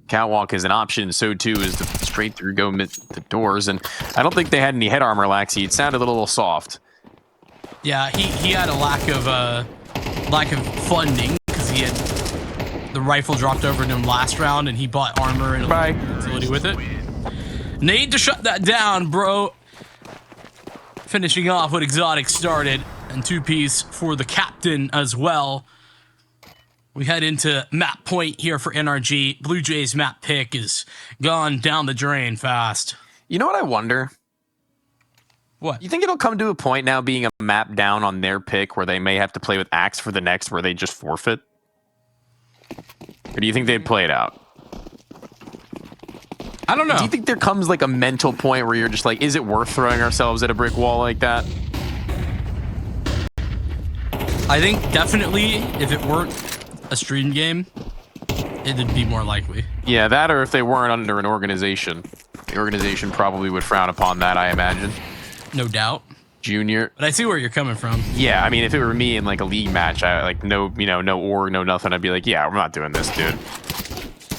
Speaker 2: Catwalk is an option, so too is the straight through go mid the doors, and I don't think they had any head armor, Laxi. It sounded a little soft.
Speaker 1: Yeah, he had a lack of funding because he had the rifle dropped over to him last round, and he bought armor and utility with it. Need to shut that down, Bro. Finishing off what Exotic started, and 2-piece for the captain as well. We head into map point here for NRG. Blue Jays map pick is gone down the drain fast.
Speaker 2: You know what I wonder?
Speaker 1: What?
Speaker 2: You think it'll come to a point now being a map down on their pick where they may have to play with Axe for the next where they just forfeit? Or do you think they'd play it out?
Speaker 1: I don't know.
Speaker 2: Do you think there comes like a mental point where you're just like, is it worth throwing ourselves at a brick wall like that?
Speaker 1: I think definitely if it weren't a stream game, it'd be more likely.
Speaker 2: Yeah, that, or if they weren't under an organization. The organization probably would frown upon that, I imagine.
Speaker 1: No doubt.
Speaker 2: Junior.
Speaker 1: But I see where you're coming from.
Speaker 2: Yeah, I mean, if it were me in like a league match, I like no org, no nothing, I'd be like, yeah, we're not doing this, dude.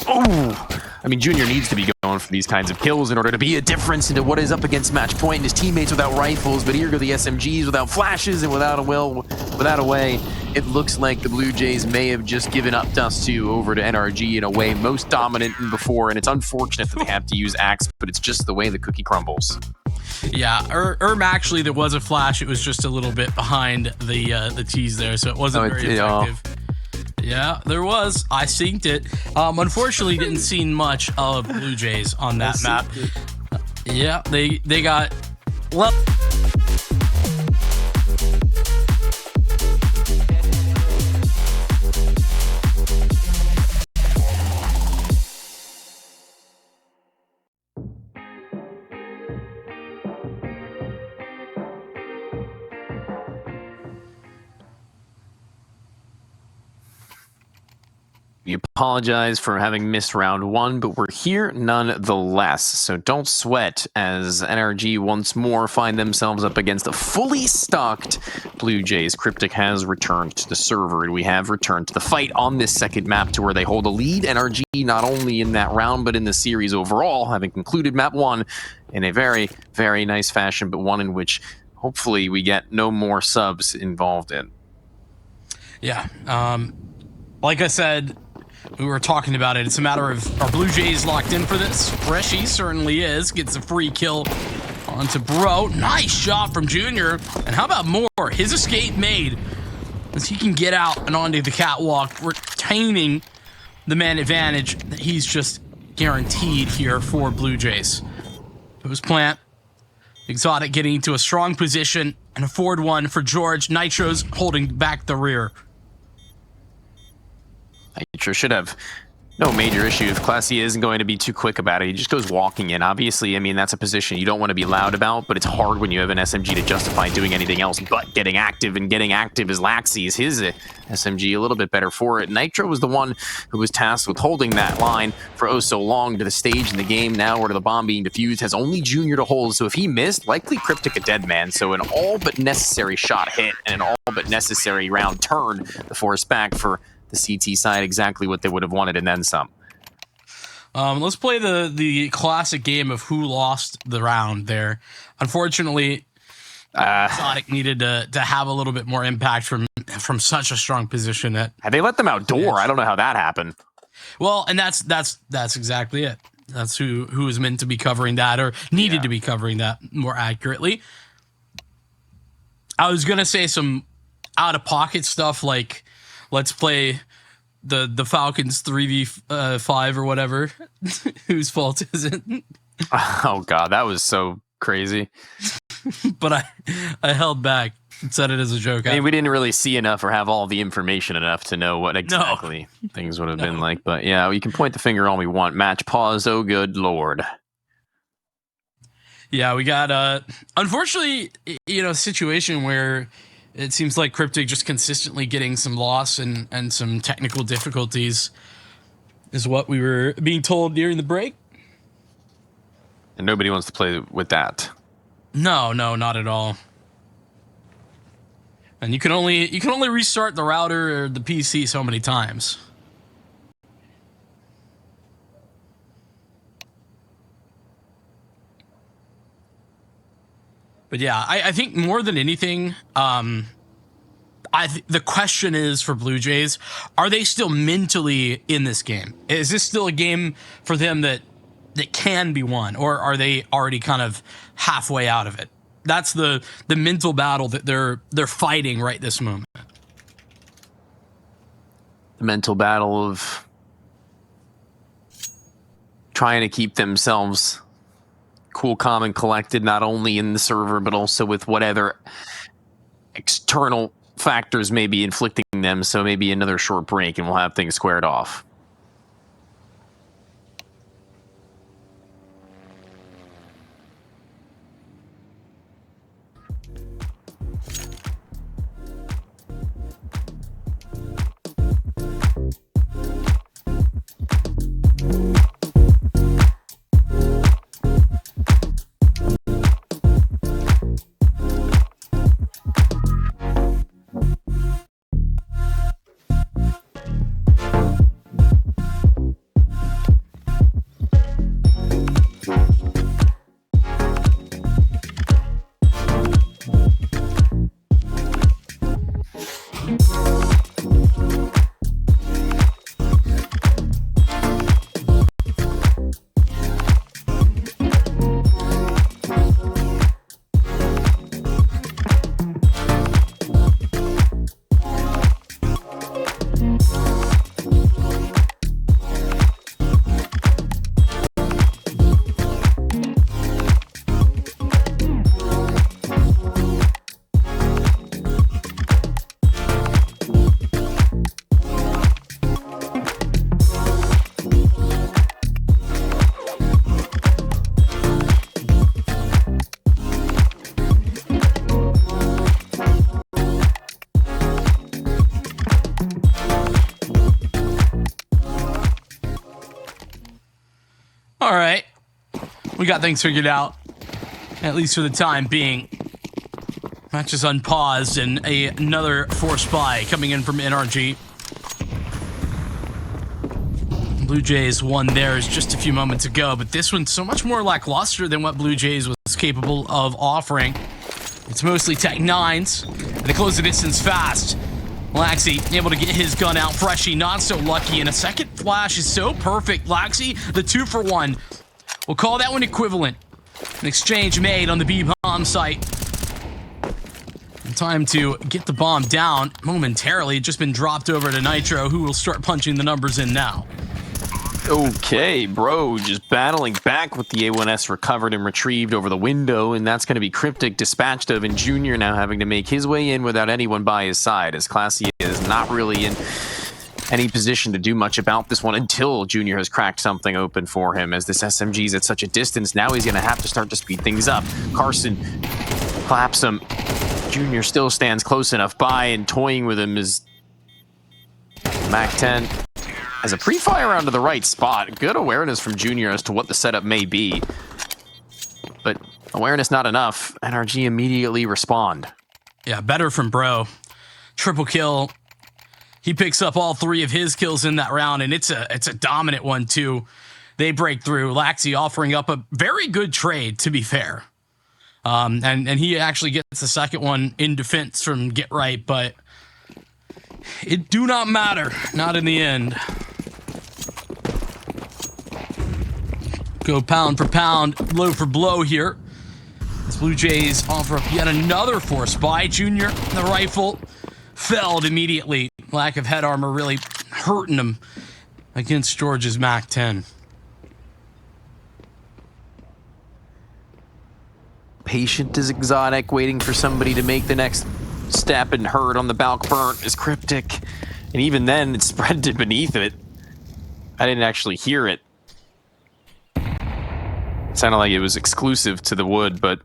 Speaker 2: Oh, I mean, Junior needs to be going for these kinds of kills in order to be a difference into what is up against match point and his teammates without rifles, but here go the SMGs without flashes and without a way. It looks like the Blue Jays may have just given up Dust2 over to NRG in a way most dominant than before, and it's unfortunate that they have to use Axe, but it's just the way the cookie crumbles.
Speaker 1: Yeah, actually, there was a flash. It was just a little bit behind the tees there, so it wasn't very effective. Yeah, there was. I synced it. Unfortunately, didn't see much of Blue Jays on that map. Yeah, they got... Well...
Speaker 2: We apologize for having missed round 1, but we're here nonetheless. So don't sweat as NRG once more find themselves up against a fully stocked Blue Jays. Cryptic has returned to the server, and we have returned to the fight on this second map to where they hold a lead. NRG not only in that round, but in the series overall, having concluded map 1 in a very, very nice fashion, but one in which hopefully we get no more subs involved in.
Speaker 1: Yeah. Like I said, we were talking about it. It's a matter of, are Blue Jays locked in for this? Freshy certainly is. Gets a free kill onto Bro. Nice shot from Junior. And how about more? His escape made as he can get out and onto the catwalk, retaining the man advantage that he's just guaranteed here for Blue Jays. Post plant. Exotic getting into a strong position and a forward one for George. Nitro's holding back the rear.
Speaker 2: Nitro should have no major issue if Classy isn't going to be too quick about it. He just goes walking in. Obviously, I mean, that's a position you don't want to be loud about, but it's hard when you have an SMG to justify doing anything else but getting active, and getting active is Laxy's. His SMG a little bit better for it. Nitro was the one who was tasked with holding that line for oh so long to the stage in the game. Now, where the bomb being defused, has only Junior to hold, so if he missed, likely Cryptic a dead man. So an all but necessary shot hit and an all but necessary round turn to force back for the CT side exactly what they would have wanted, and then some.
Speaker 1: Let's play the classic game of who lost the round there. Unfortunately, Exotic needed to have a little bit more impact from such a strong position. Had
Speaker 2: they let them outdoor? I don't know how that happened.
Speaker 1: Well, and that's exactly it. That's who was meant to be covering that, or needed to be covering that more accurately. I was gonna say some out of pocket stuff like, let's play the Falcons 3v5 or whatever. Whose fault is it?
Speaker 2: Oh God, that was so crazy.
Speaker 1: But I held back and said it as a joke.
Speaker 2: I mean, we didn't really see enough or have all the information enough to know what exactly things would have been like. But yeah, we can point the finger all we want. Match pause. Oh, good Lord.
Speaker 1: Yeah, we got unfortunately, a situation where it seems like Cryptic just consistently getting some loss and some technical difficulties is what we were being told during the break.
Speaker 2: And nobody wants to play with that.
Speaker 1: No, not at all. And you can only restart the router or the PC so many times. But yeah, I think more than anything, the question is for Blue Jays, are they still mentally in this game? Is this still a game for them that can be won, or are they already kind of halfway out of it? That's the mental battle that they're fighting right this moment.
Speaker 2: The mental battle of trying to keep themselves cool, calm, and collected, not only in the server, but also with whatever external factors may be inflicting them. So maybe another short break and we'll have things squared off.
Speaker 1: We got things figured out, at least for the time being. Match is unpaused, and another forced buy coming in from NRG. Blue Jays won theirs just a few moments ago, but this one's so much more lackluster than what Blue Jays was capable of offering. It's mostly Tech 9s, and they close the distance fast. Laxi able to get his gun out. Freshie not so lucky, and a second flash is so perfect. Laxi, the 2-for-1. We'll call that one equivalent. An exchange made on the B-bomb site. Time to get the bomb down momentarily. Just been dropped over to Nitro, who will start punching the numbers in now.
Speaker 2: Okay, bro, just battling back with the A1S recovered and retrieved over the window, and that's going to be Cryptic dispatched of, and Junior now having to make his way in without anyone by his side, as Classy is not really in any position to do much about this one until Junior has cracked something open for him, as this SMG is at such a distance. Now he's going to have to start to speed things up. Carson claps him. Junior still stands close enough by, and toying with him is Mac-10. As a pre-fire round to the right spot. Good awareness from Junior as to what the setup may be. But awareness not enough. NRG immediately respond.
Speaker 1: Yeah, better from Bro. Triple kill. He picks up all 3 of his kills in that round, and it's a dominant one too. They break through. Laxi offering up a very good trade, to be fair. And he actually gets the second one in defense from Get Right, but it do not matter. Not in the end. Go pound for pound, blow for blow here. As Blue Jays offer up yet another force buy. Junior, the rifle, felled immediately. Lack of head armor really hurting him against George's Mac-10.
Speaker 2: Patient is Exotic, waiting for somebody to make the next step, and heard on the balk burnt is Cryptic. And even then, it spread to beneath it. I didn't actually hear it. It sounded like it was exclusive to the wood, but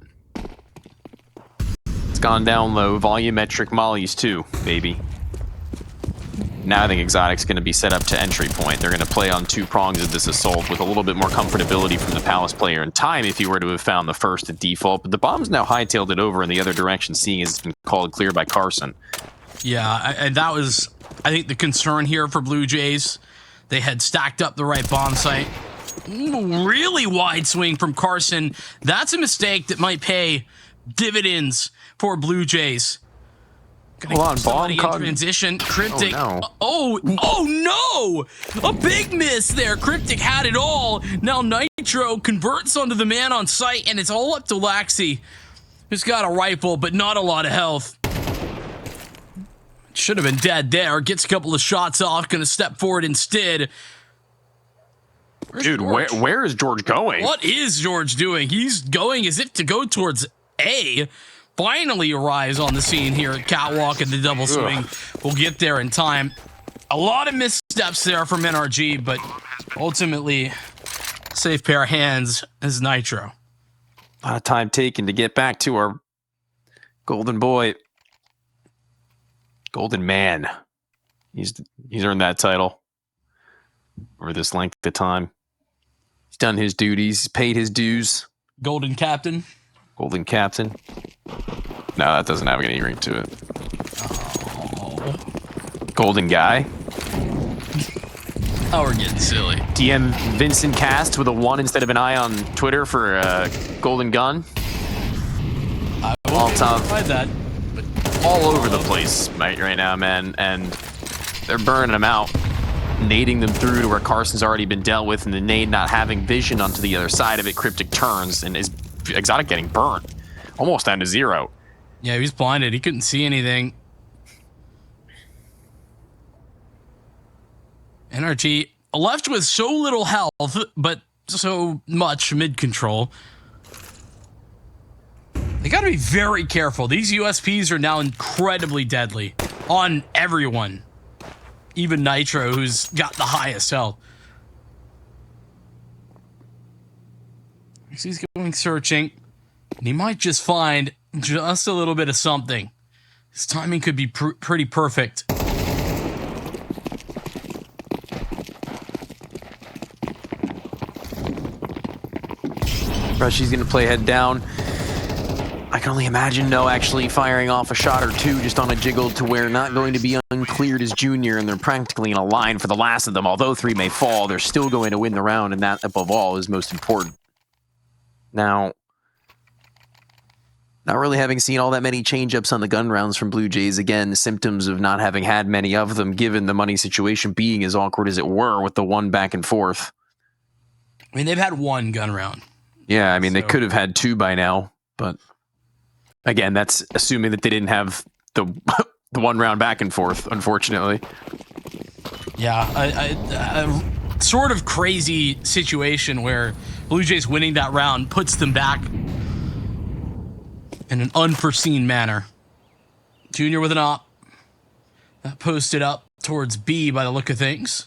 Speaker 2: it's gone down low. Volumetric mollies too, baby. Now I think Exotic's going to be set up to entry point. They're going to play on 2 prongs of this assault with a little bit more comfortability from the Palace player in time if he were to have found the first at default. But the bomb's now hightailed it over in the other direction, seeing as it's been called clear by Carson.
Speaker 1: Yeah, and that was, I think, the concern here for Blue Jays. They had stacked up the right bomb site. Ooh, really wide swing from Carson. That's a mistake that might pay dividends for Blue Jays.
Speaker 2: Hold on, bomb
Speaker 1: in transition. Cryptic.
Speaker 2: Oh, no.
Speaker 1: Oh no! A big miss there. Cryptic had it all. Now Nitro converts onto the man on site, and it's all up to Laxi, who's got a rifle, but not a lot of health. Should have been dead there. Gets a couple of shots off. Gonna step forward instead. Where's
Speaker 2: Dude,
Speaker 1: George?
Speaker 2: where is George going?
Speaker 1: What is George doing? He's going as if to go towards A. Finally arrives on the scene here at Catwalk and the double swing. We'll get there in time. A lot of missteps there from NRG, but ultimately, safe pair of hands as Nitro.
Speaker 2: A lot of time taken to get back to our golden boy. Golden man. He's earned that title over this length of time. He's done his duties, paid his dues.
Speaker 1: Golden Captain.
Speaker 2: Golden Captain. No, that doesn't have any ring to it.
Speaker 1: Oh.
Speaker 2: Golden Guy.
Speaker 1: Oh, we're getting silly.
Speaker 2: DM Vincent Cast with a 1 instead of an I on Twitter for Golden Gun.
Speaker 1: I
Speaker 2: All
Speaker 1: won't
Speaker 2: time.
Speaker 1: find that.
Speaker 2: All over the place right now, man. And they're burning them out. Nading them through to where Carson's already been dealt with, and the nade not having vision onto the other side of it. Cryptic turns, and is Exotic getting burnt. Almost down to 0.
Speaker 1: Yeah, he was blinded. He couldn't see anything. NRG left with so little health, but so much mid-control. They got to be very careful. These USPs are now incredibly deadly on everyone. Even Nitro, who's got the highest health. He's going searching, and he might just find just a little bit of something. His timing could be pretty perfect.
Speaker 2: Rushy's going to play head down. I can only imagine No actually firing off a shot or two just on a jiggle to where not going to be uncleared as Junior, and they're practically in a line for the last of them. Although 3 may fall, they're still going to win the round, and that, above all, is most important. Now, not really having seen all that many change-ups on the gun rounds from Blue Jays. Again, symptoms of not having had many of them, given the money situation being as awkward as it were with the one back and forth.
Speaker 1: I mean, they've had 1 gun round.
Speaker 2: Yeah, I mean, they could have had 2 by now, but again, that's assuming that they didn't have the the 1 round back and forth, unfortunately.
Speaker 1: Yeah, a sort of crazy situation where Blue Jays winning that round puts them back in an unforeseen manner. Junior with an op. That posted up towards B by the look of things.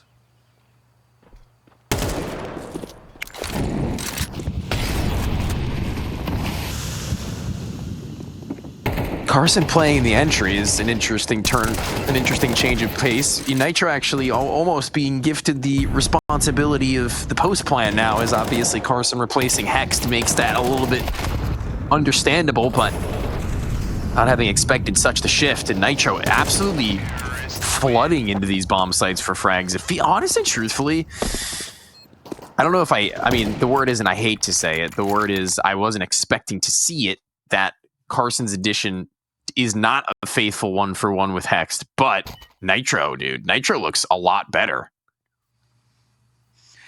Speaker 2: Carson playing the entry is an interesting turn, an interesting change of pace. Nitro actually almost being gifted the responsibility of the post plan now, as obviously Carson replacing Hext makes that a little bit understandable, but not having expected such the shift, and Nitro absolutely flooding into these bomb sites for frags. If honest and truthfully, I don't know if I mean, the word isn't I hate to say it, the word is I wasn't expecting to see it, that Carson's addition is not a faithful 1-for-1 with Hext, but Nitro, dude. Nitro looks a lot better.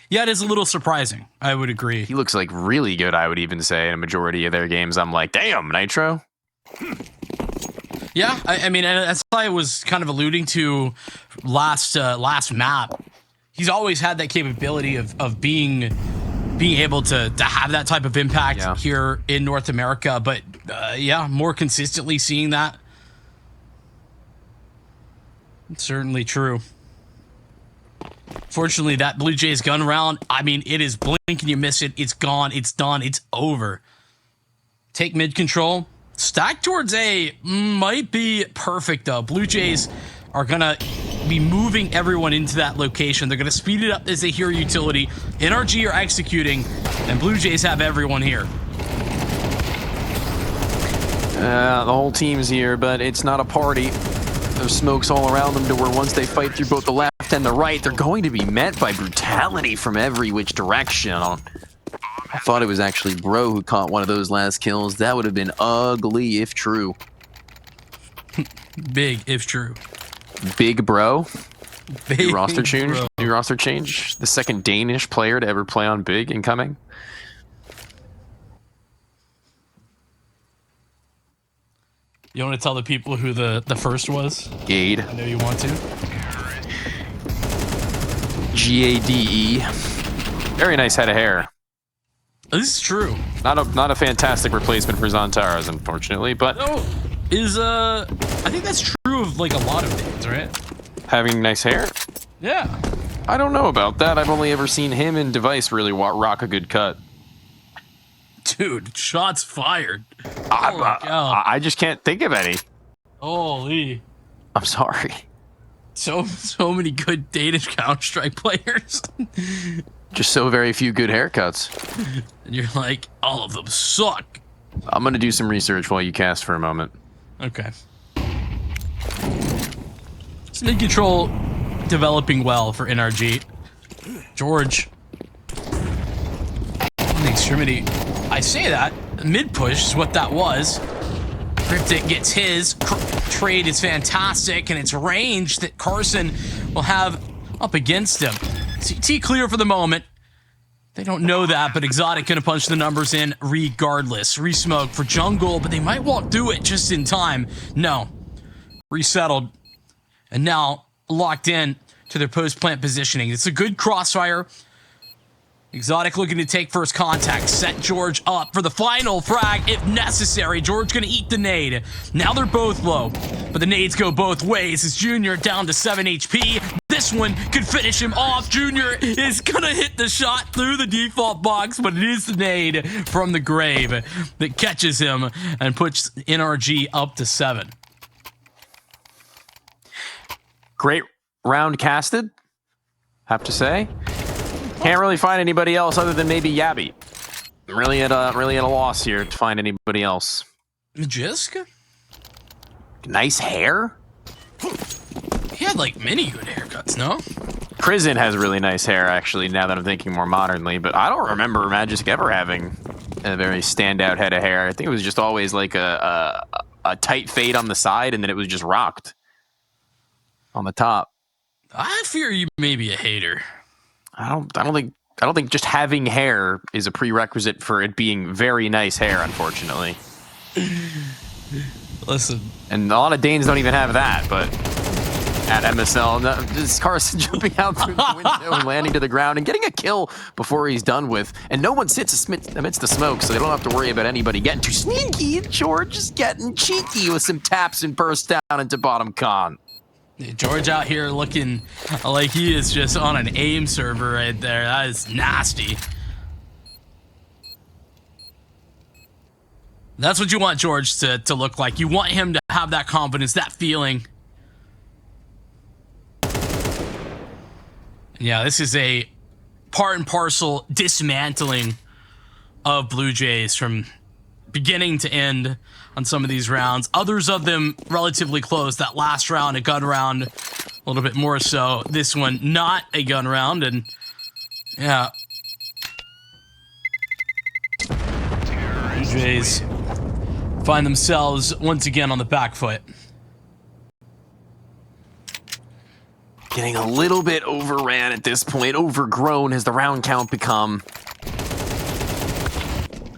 Speaker 1: Yeah, it is a little surprising. I would agree.
Speaker 2: He looks like really good, I would even say, in a majority of their games. I'm like, damn, Nitro.
Speaker 1: Yeah, I mean, that's what I was kind of alluding to last map. He's always had that capability of being able to have that type of impact here in North America, but yeah, more consistently seeing that. It's certainly true. Fortunately, that Blue Jays gun round, I mean, it is blink and you miss it. It's gone. It's done. It's over. Take mid control. Stack towards A might be perfect, though. Blue Jays are going to be moving everyone into that location. They're going to speed it up as they hear utility. NRG are executing, and Blue Jays have everyone here.
Speaker 2: The whole team's here, but it's not a party. There's smokes all around them to where once they fight through both the left and the right, they're going to be met by brutality from every which direction. I thought it was actually Bro who caught one of those last kills. That would have been ugly if true.
Speaker 1: Big if true.
Speaker 2: Big Bro.
Speaker 1: Big
Speaker 2: New roster change.
Speaker 1: bro.
Speaker 2: New roster change. The second Danish player to ever play on Big incoming.
Speaker 1: You want to tell the people who the first was?
Speaker 2: Gade.
Speaker 1: I know you want to.
Speaker 2: Gade. Very nice head of hair.
Speaker 1: This is true.
Speaker 2: Not a fantastic replacement for Zontaras, unfortunately, but
Speaker 1: Oh, I think that's true of like a lot of things, right?
Speaker 2: having nice hair.
Speaker 1: Yeah.
Speaker 2: I don't know about that. I've only ever seen him and Device really rock a good cut.
Speaker 1: Dude, shots fired. Oh my God.
Speaker 2: I just can't think of any.
Speaker 1: Holy.
Speaker 2: I'm sorry.
Speaker 1: So many good Danish Counter-Strike players.
Speaker 2: Just so very few good haircuts.
Speaker 1: And you're like, all of them suck.
Speaker 2: I'm going to do some research while you cast for a moment.
Speaker 1: Okay. Mid control developing well for NRG. George. In the extremity. I say that. Mid push is what that was. Cryptic gets his. Trade is fantastic, and it's range that Carson will have up against him. CT clear for the moment. They don't know that, but Exotic gonna punch the numbers in regardless. Resmoke for jungle, but they might walk through it just in time. No. Resettled. And now locked in to their post-plant positioning. It's a good crossfire. Exotic looking to take first contact. Set George up for the final frag if necessary. George gonna eat the nade. Now they're both low, but the nades go both ways. As Junior down to 7 HP. This one could finish him off. Junior is gonna hit the shot through the default box, but it is the nade from the grave that catches him and puts NRG up to 7.
Speaker 2: Great round casted, have to say. Can't really find anybody else other than maybe Yabby. really at a loss here to find anybody else.
Speaker 1: Magisk?
Speaker 2: Nice hair.
Speaker 1: He had like many good haircuts, no?
Speaker 2: Prison has really nice hair, actually, now that I'm thinking more modernly, but I don't remember Magisk ever having a very standout head of hair. I think it was just always like a tight fade on the side, and then it was just rocked on the top.
Speaker 1: I fear you may be a hater.
Speaker 2: I don't think just having hair is a prerequisite for it being very nice hair, unfortunately.
Speaker 1: Listen.
Speaker 2: And a lot of Danes don't even have that, but at MSL, this Carson jumping out through the window and landing to the ground and getting a kill before he's done with. And no one sits amidst the smoke, so they don't have to worry about anybody getting too sneaky. George is getting cheeky with some taps and bursts down into bottom con.
Speaker 1: George out here looking like he is just on an AIM server right there. That is nasty. That's what you want George to look like. You want him to have that confidence, that feeling. Yeah, this is a part and parcel dismantling of Blue Jays from beginning to end on some of these rounds. Others of them relatively close. That last round, a gun round, a little bit more so. This one, not a gun round, and yeah. Blue Jays find themselves once again on the back foot.
Speaker 2: Getting a little bit overran at this point, overgrown has the round count become.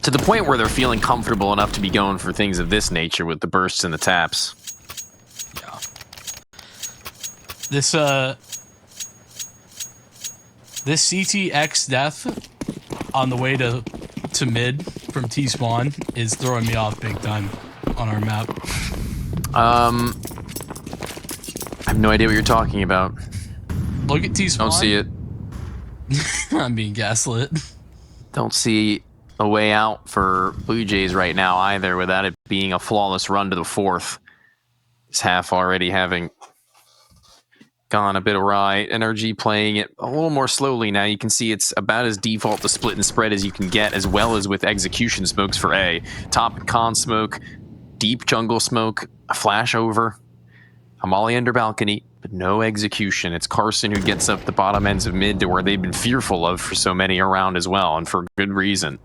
Speaker 2: To the point where they're feeling comfortable enough to be going for things of this nature with the bursts and the taps.
Speaker 1: Yeah. This CTX death on the way to mid from T-spawn is throwing me off big time on our map.
Speaker 2: I have no idea what you're talking about.
Speaker 1: Look at T-spawn.
Speaker 2: Don't see it.
Speaker 1: I'm being gaslit.
Speaker 2: Don't see a way out for Blue Jays right now either, without it being a flawless run to the fourth. This half already having gone a bit awry. NRG playing it a little more slowly now. You can see it's about as default to split and spread as you can get, as well as with execution smokes for A. Top and con smoke, deep jungle smoke, a flash over, a molly under balcony, but no execution. It's Carson who gets up the bottom ends of mid to where they've been fearful of for so many around as well, and for good reason.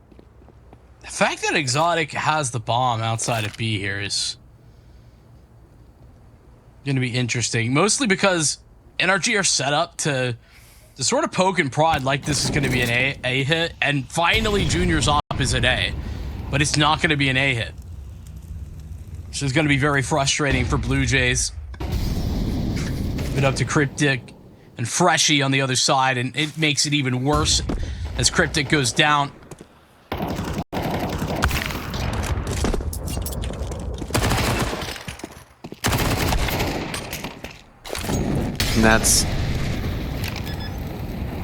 Speaker 1: The fact that Exotic has the bomb outside of B here is going to be interesting. Mostly because NRG are set up to sort of poke and prod like this is going to be an A hit. And finally, Junior's op is an A. But it's not going to be an A hit. Which is going to be very frustrating for Blue Jays. Bit up to Cryptic and Freshy on the other side. And it makes it even worse as Cryptic goes down.
Speaker 2: And that's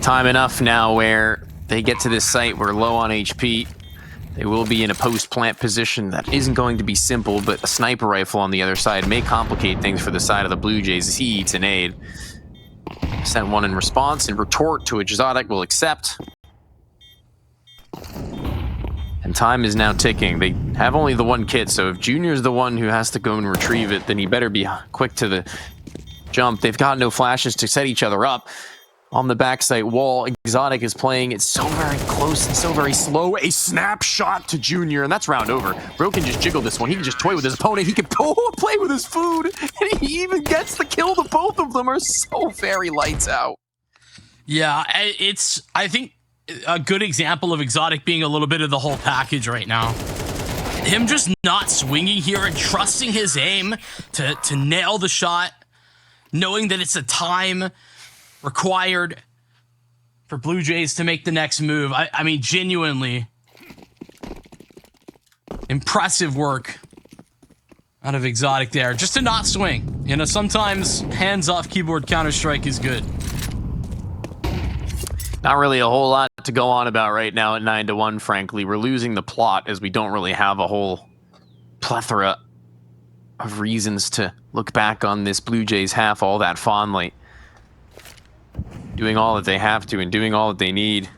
Speaker 2: time enough now where they get to this site where low on HP. They will be in a post-plant position that isn't going to be simple, but a sniper rifle on the other side may complicate things for the side of the Blue Jays as he eats an aid. Sent one in response, and retort to which Exotic will accept. And time is now ticking. They have only the one kit, so if Junior's the one who has to go and retrieve it, then he better be quick to the jump. They've got no flashes to set each other up. On the backside wall, Exotic is playing it so very close and so very slow. A snapshot to Junior, and that's round over. Bro can just jiggle this one. He can just toy with his opponent. He can play with his food, and he even gets the kill. The both of them are so very lights out.
Speaker 1: Yeah, it's, I think, a good example of Exotic being a little bit of the whole package right now. Him just not swinging here and trusting his aim to nail the shot, knowing that it's a time required for Blue Jays to make the next move. I mean, genuinely impressive work out of Exotic there. Just to not swing. You know, sometimes hands-off keyboard Counter-Strike is good.
Speaker 2: Not really a whole lot to go on about right now at 9-1, frankly. We're losing the plot as we don't really have a whole plethora of reasons to look back on this Blue Jays half all that fondly. Doing all that they have to and doing all that they need.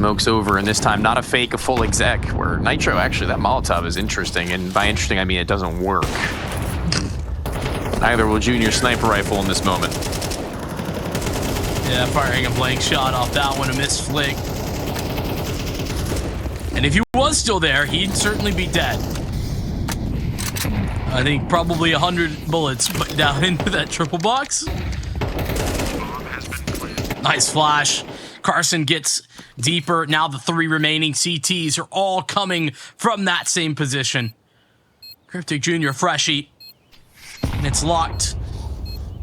Speaker 2: Smoke's over, and this time not a fake, a full exec, where Nitro, actually, that Molotov is interesting, and by interesting, I mean it doesn't work. Neither will Junior sniper rifle in this moment.
Speaker 1: Yeah, firing a blank shot off that one, a missed flick. And if he was still there, he'd certainly be dead. I think probably 100 bullets put down into that triple box. Nice flash. Carson gets deeper. Now the 3 remaining CTs are all coming from that same position. Cryptic Jr. Freshie. And it's locked.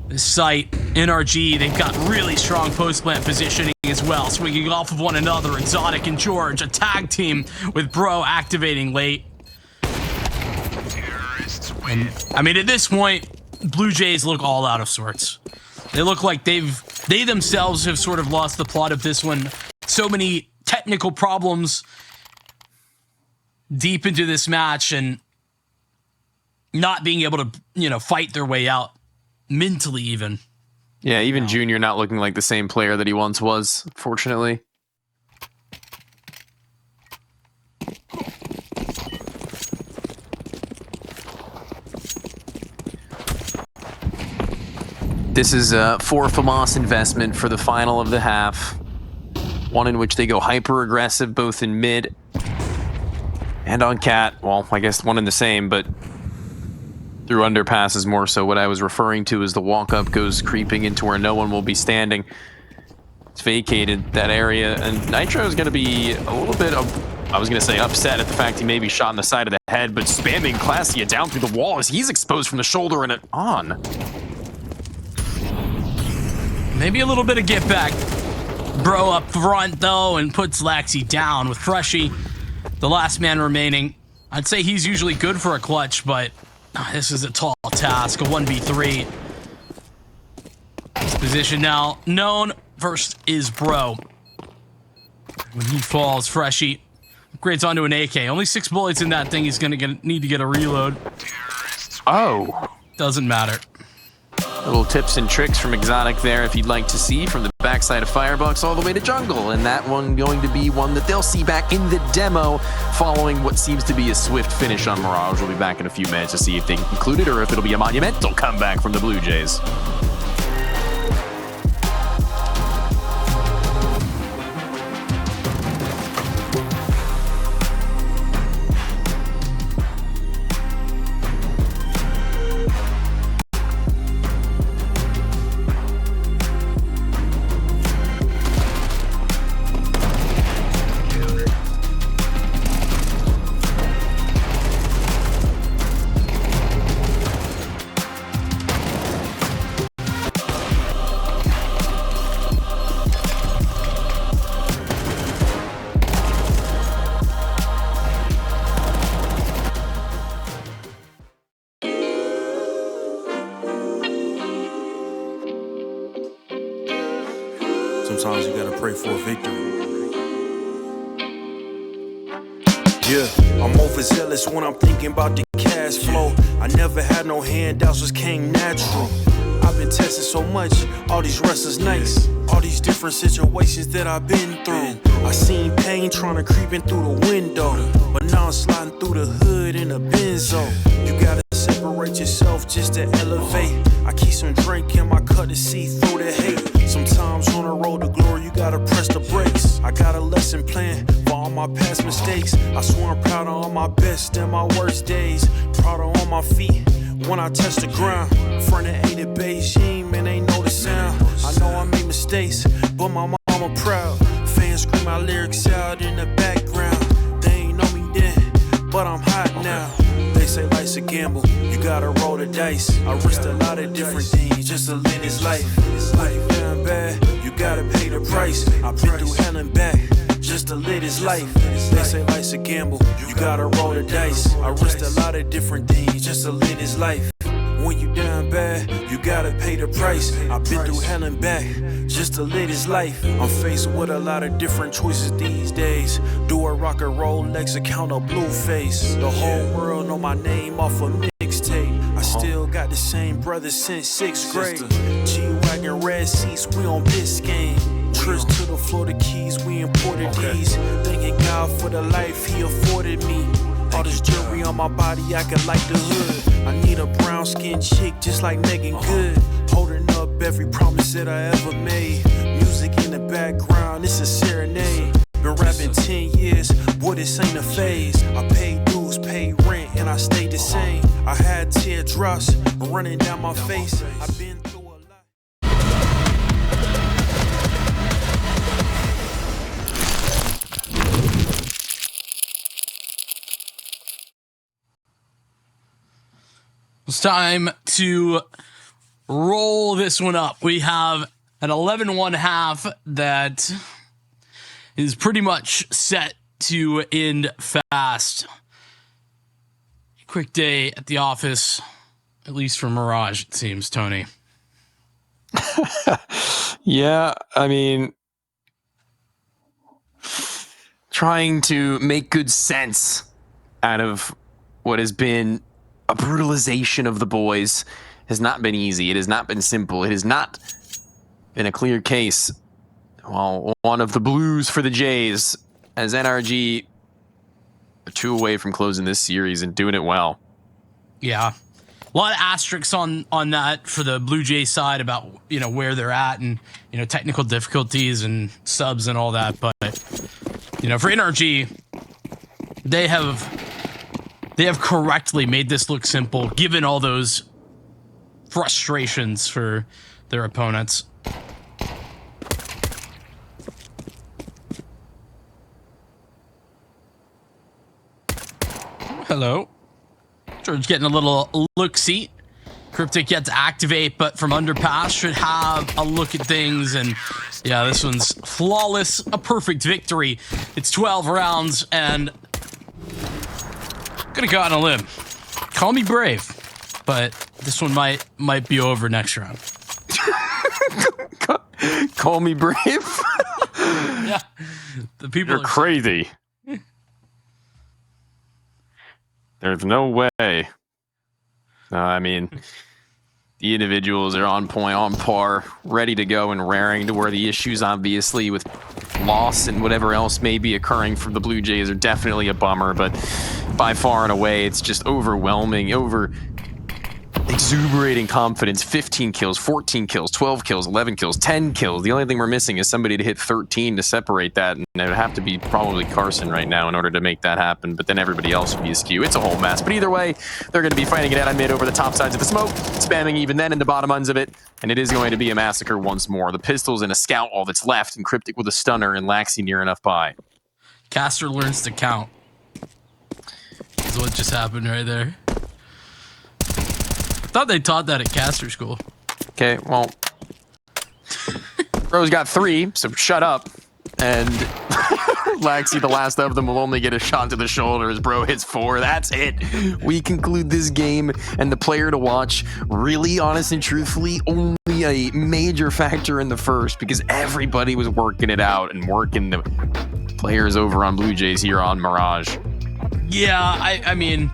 Speaker 1: This site, NRG, they've got really strong post-plant positioning as well, swinging off of one another. Exotic and George, a tag team with Bro activating late. And, I mean, at this point, Blue Jays look all out of sorts. They look like they themselves have sort of lost the plot of this one. So many technical problems deep into this match and not being able to, you know, fight their way out. Mentally, even.
Speaker 2: Yeah, even Junior not looking like the same player that he once was, fortunately. This is a for FAMAS investment for the final of the half. One in which they go hyper aggressive both in mid and on cat. Well, I guess one in the same, but through underpasses more so. What I was referring to is the walk-up goes creeping into where no one will be standing. It's vacated that area, and Nitro is going to be a little bit of, I was going to say upset at the fact he may be shot in the side of the head, but spamming Classia down through the wall as he's exposed from the shoulder and on.
Speaker 1: Maybe a little bit of get back. Bro up front, though, and puts Laxi down with Freshie, the last man remaining. I'd say he's usually good for a clutch, but this is a tall task, a 1v3. His position now known. First is Bro. When he falls, Freshie upgrades onto an AK. Only 6 bullets in that thing. He's going to need to get a reload.
Speaker 2: Oh.
Speaker 1: Doesn't matter.
Speaker 2: Little tips and tricks from Exotic there if you'd like to see, from the backside of Firebox all the way to jungle, and that one going to be one that they'll see back in the demo following what seems to be a swift finish on Mirage. We'll be back in a few minutes to see if they can conclude it or if it'll be a monumental comeback from the Blue Jays.
Speaker 3: Sometimes you gotta pray for a victory. Yeah, I'm overzealous when I'm thinking about the cash flow. I never had no handouts, just came natural. I've been tested so much, all these wrestlers nice. All these different situations that I've been through. I seen pain trying to creep in through the window, but now I'm sliding through the hood in a Benzo. You gotta separate yourself just to elevate. I keep some drink in my cup to see through the hate. Sometimes on the road to glory, you gotta press the brakes. I got a lesson plan for all my past mistakes. I swear I'm proud of all my best and my worst days. Proud of on my feet when I touch the ground. Front of 8 at Beijing, man, they know the sound. I know I made mistakes, but my mama proud. Fans scream my lyrics out in the background. They ain't know me then, but I'm hot now. They say life's a gamble, you gotta roll the dice. I risked a lot of different things just to live this life. Life down bad, you gotta pay the price. I've been through hell and back just to live this life. They say life's a gamble, you gotta roll the dice. I risked a lot of different things just to live this life. When you down bad, you gotta pay the price. I've been through hell and back just to live this life. I'm faced with a lot of different choices these days. Do a rock and roll Lex account of Blueface. The whole world know my name off a mixtape. I still got the same brothers since 6th grade. G-Wagon red seats, we on Biscayne. Chris to the Florida Keys, we imported these. Thanking God for the life he afforded me. All this jewelry on my body, I could like the hood. I need a brown skinned chick just like Megan Good. Holding up every promise that I ever made. Music in the background, it's a serenade. Been rapping 10 years, boy, this ain't a phase. I paid dues, paid rent, and I stayed the same. I had teardrops running down my face. I've been through a lot.
Speaker 1: It's time to roll this one up. We have an 11-1/2 that is pretty much set to end fast. Quick day at the office, at least for Mirage, it seems, Tony.
Speaker 2: Yeah, I mean, trying to make good sense out of what has been a brutalization of the boys has not been easy. It has not been simple. It has not been a clear case. Well, one of the blues for the Jays, as NRG are 2 away from closing this series and doing it well.
Speaker 1: Yeah. A lot of asterisks on that for the Blue Jay side about, you know, where they're at and, you know, technical difficulties and subs and all that. But, you know, for NRG, they have correctly made this look simple, given all those frustrations for their opponents. Hello. George getting a little look-see. Cryptic yet to activate, but from underpass should have a look at things. And yeah, this one's flawless, a perfect victory. It's 12 rounds, and gonna go on a limb. Call me brave, but this one might be over next round.
Speaker 2: Call me brave?
Speaker 1: Yeah, the people
Speaker 2: You're crazy. There's no way. No, I mean, the individuals are on point, on par, ready to go and raring to where the issues, obviously, with loss and whatever else may be occurring from the Blue Jays are definitely a bummer, but by far and away, it's just overwhelming, exuberating confidence. 15 kills, 14 kills, 12 kills, 11 kills, 10 kills. The only thing we're missing is somebody to hit 13 to separate that, and it would have to be probably Carson right now in order to make that happen, but then everybody else would be askew. It's a whole mess, but either way, they're going to be fighting it out on mid over the top sides of the smoke, spamming even then in the bottom ends of it, and it is going to be a massacre once more. The pistols and a scout all that's left, and Cryptic with a stunner, and Laxi near enough by.
Speaker 1: Caster learns to count. That's what just happened right there. Thought they taught that at caster school.
Speaker 2: Okay, well, Bro's got 3, so shut up. And Laxi, the last of them, will only get a shot to the shoulder as Bro hits 4. That's it. We conclude this game, and the player to watch, really, honest and truthfully, only a major factor in the first, because everybody was working it out and working the players over on Blue Jays here on Mirage.
Speaker 1: Yeah, I mean,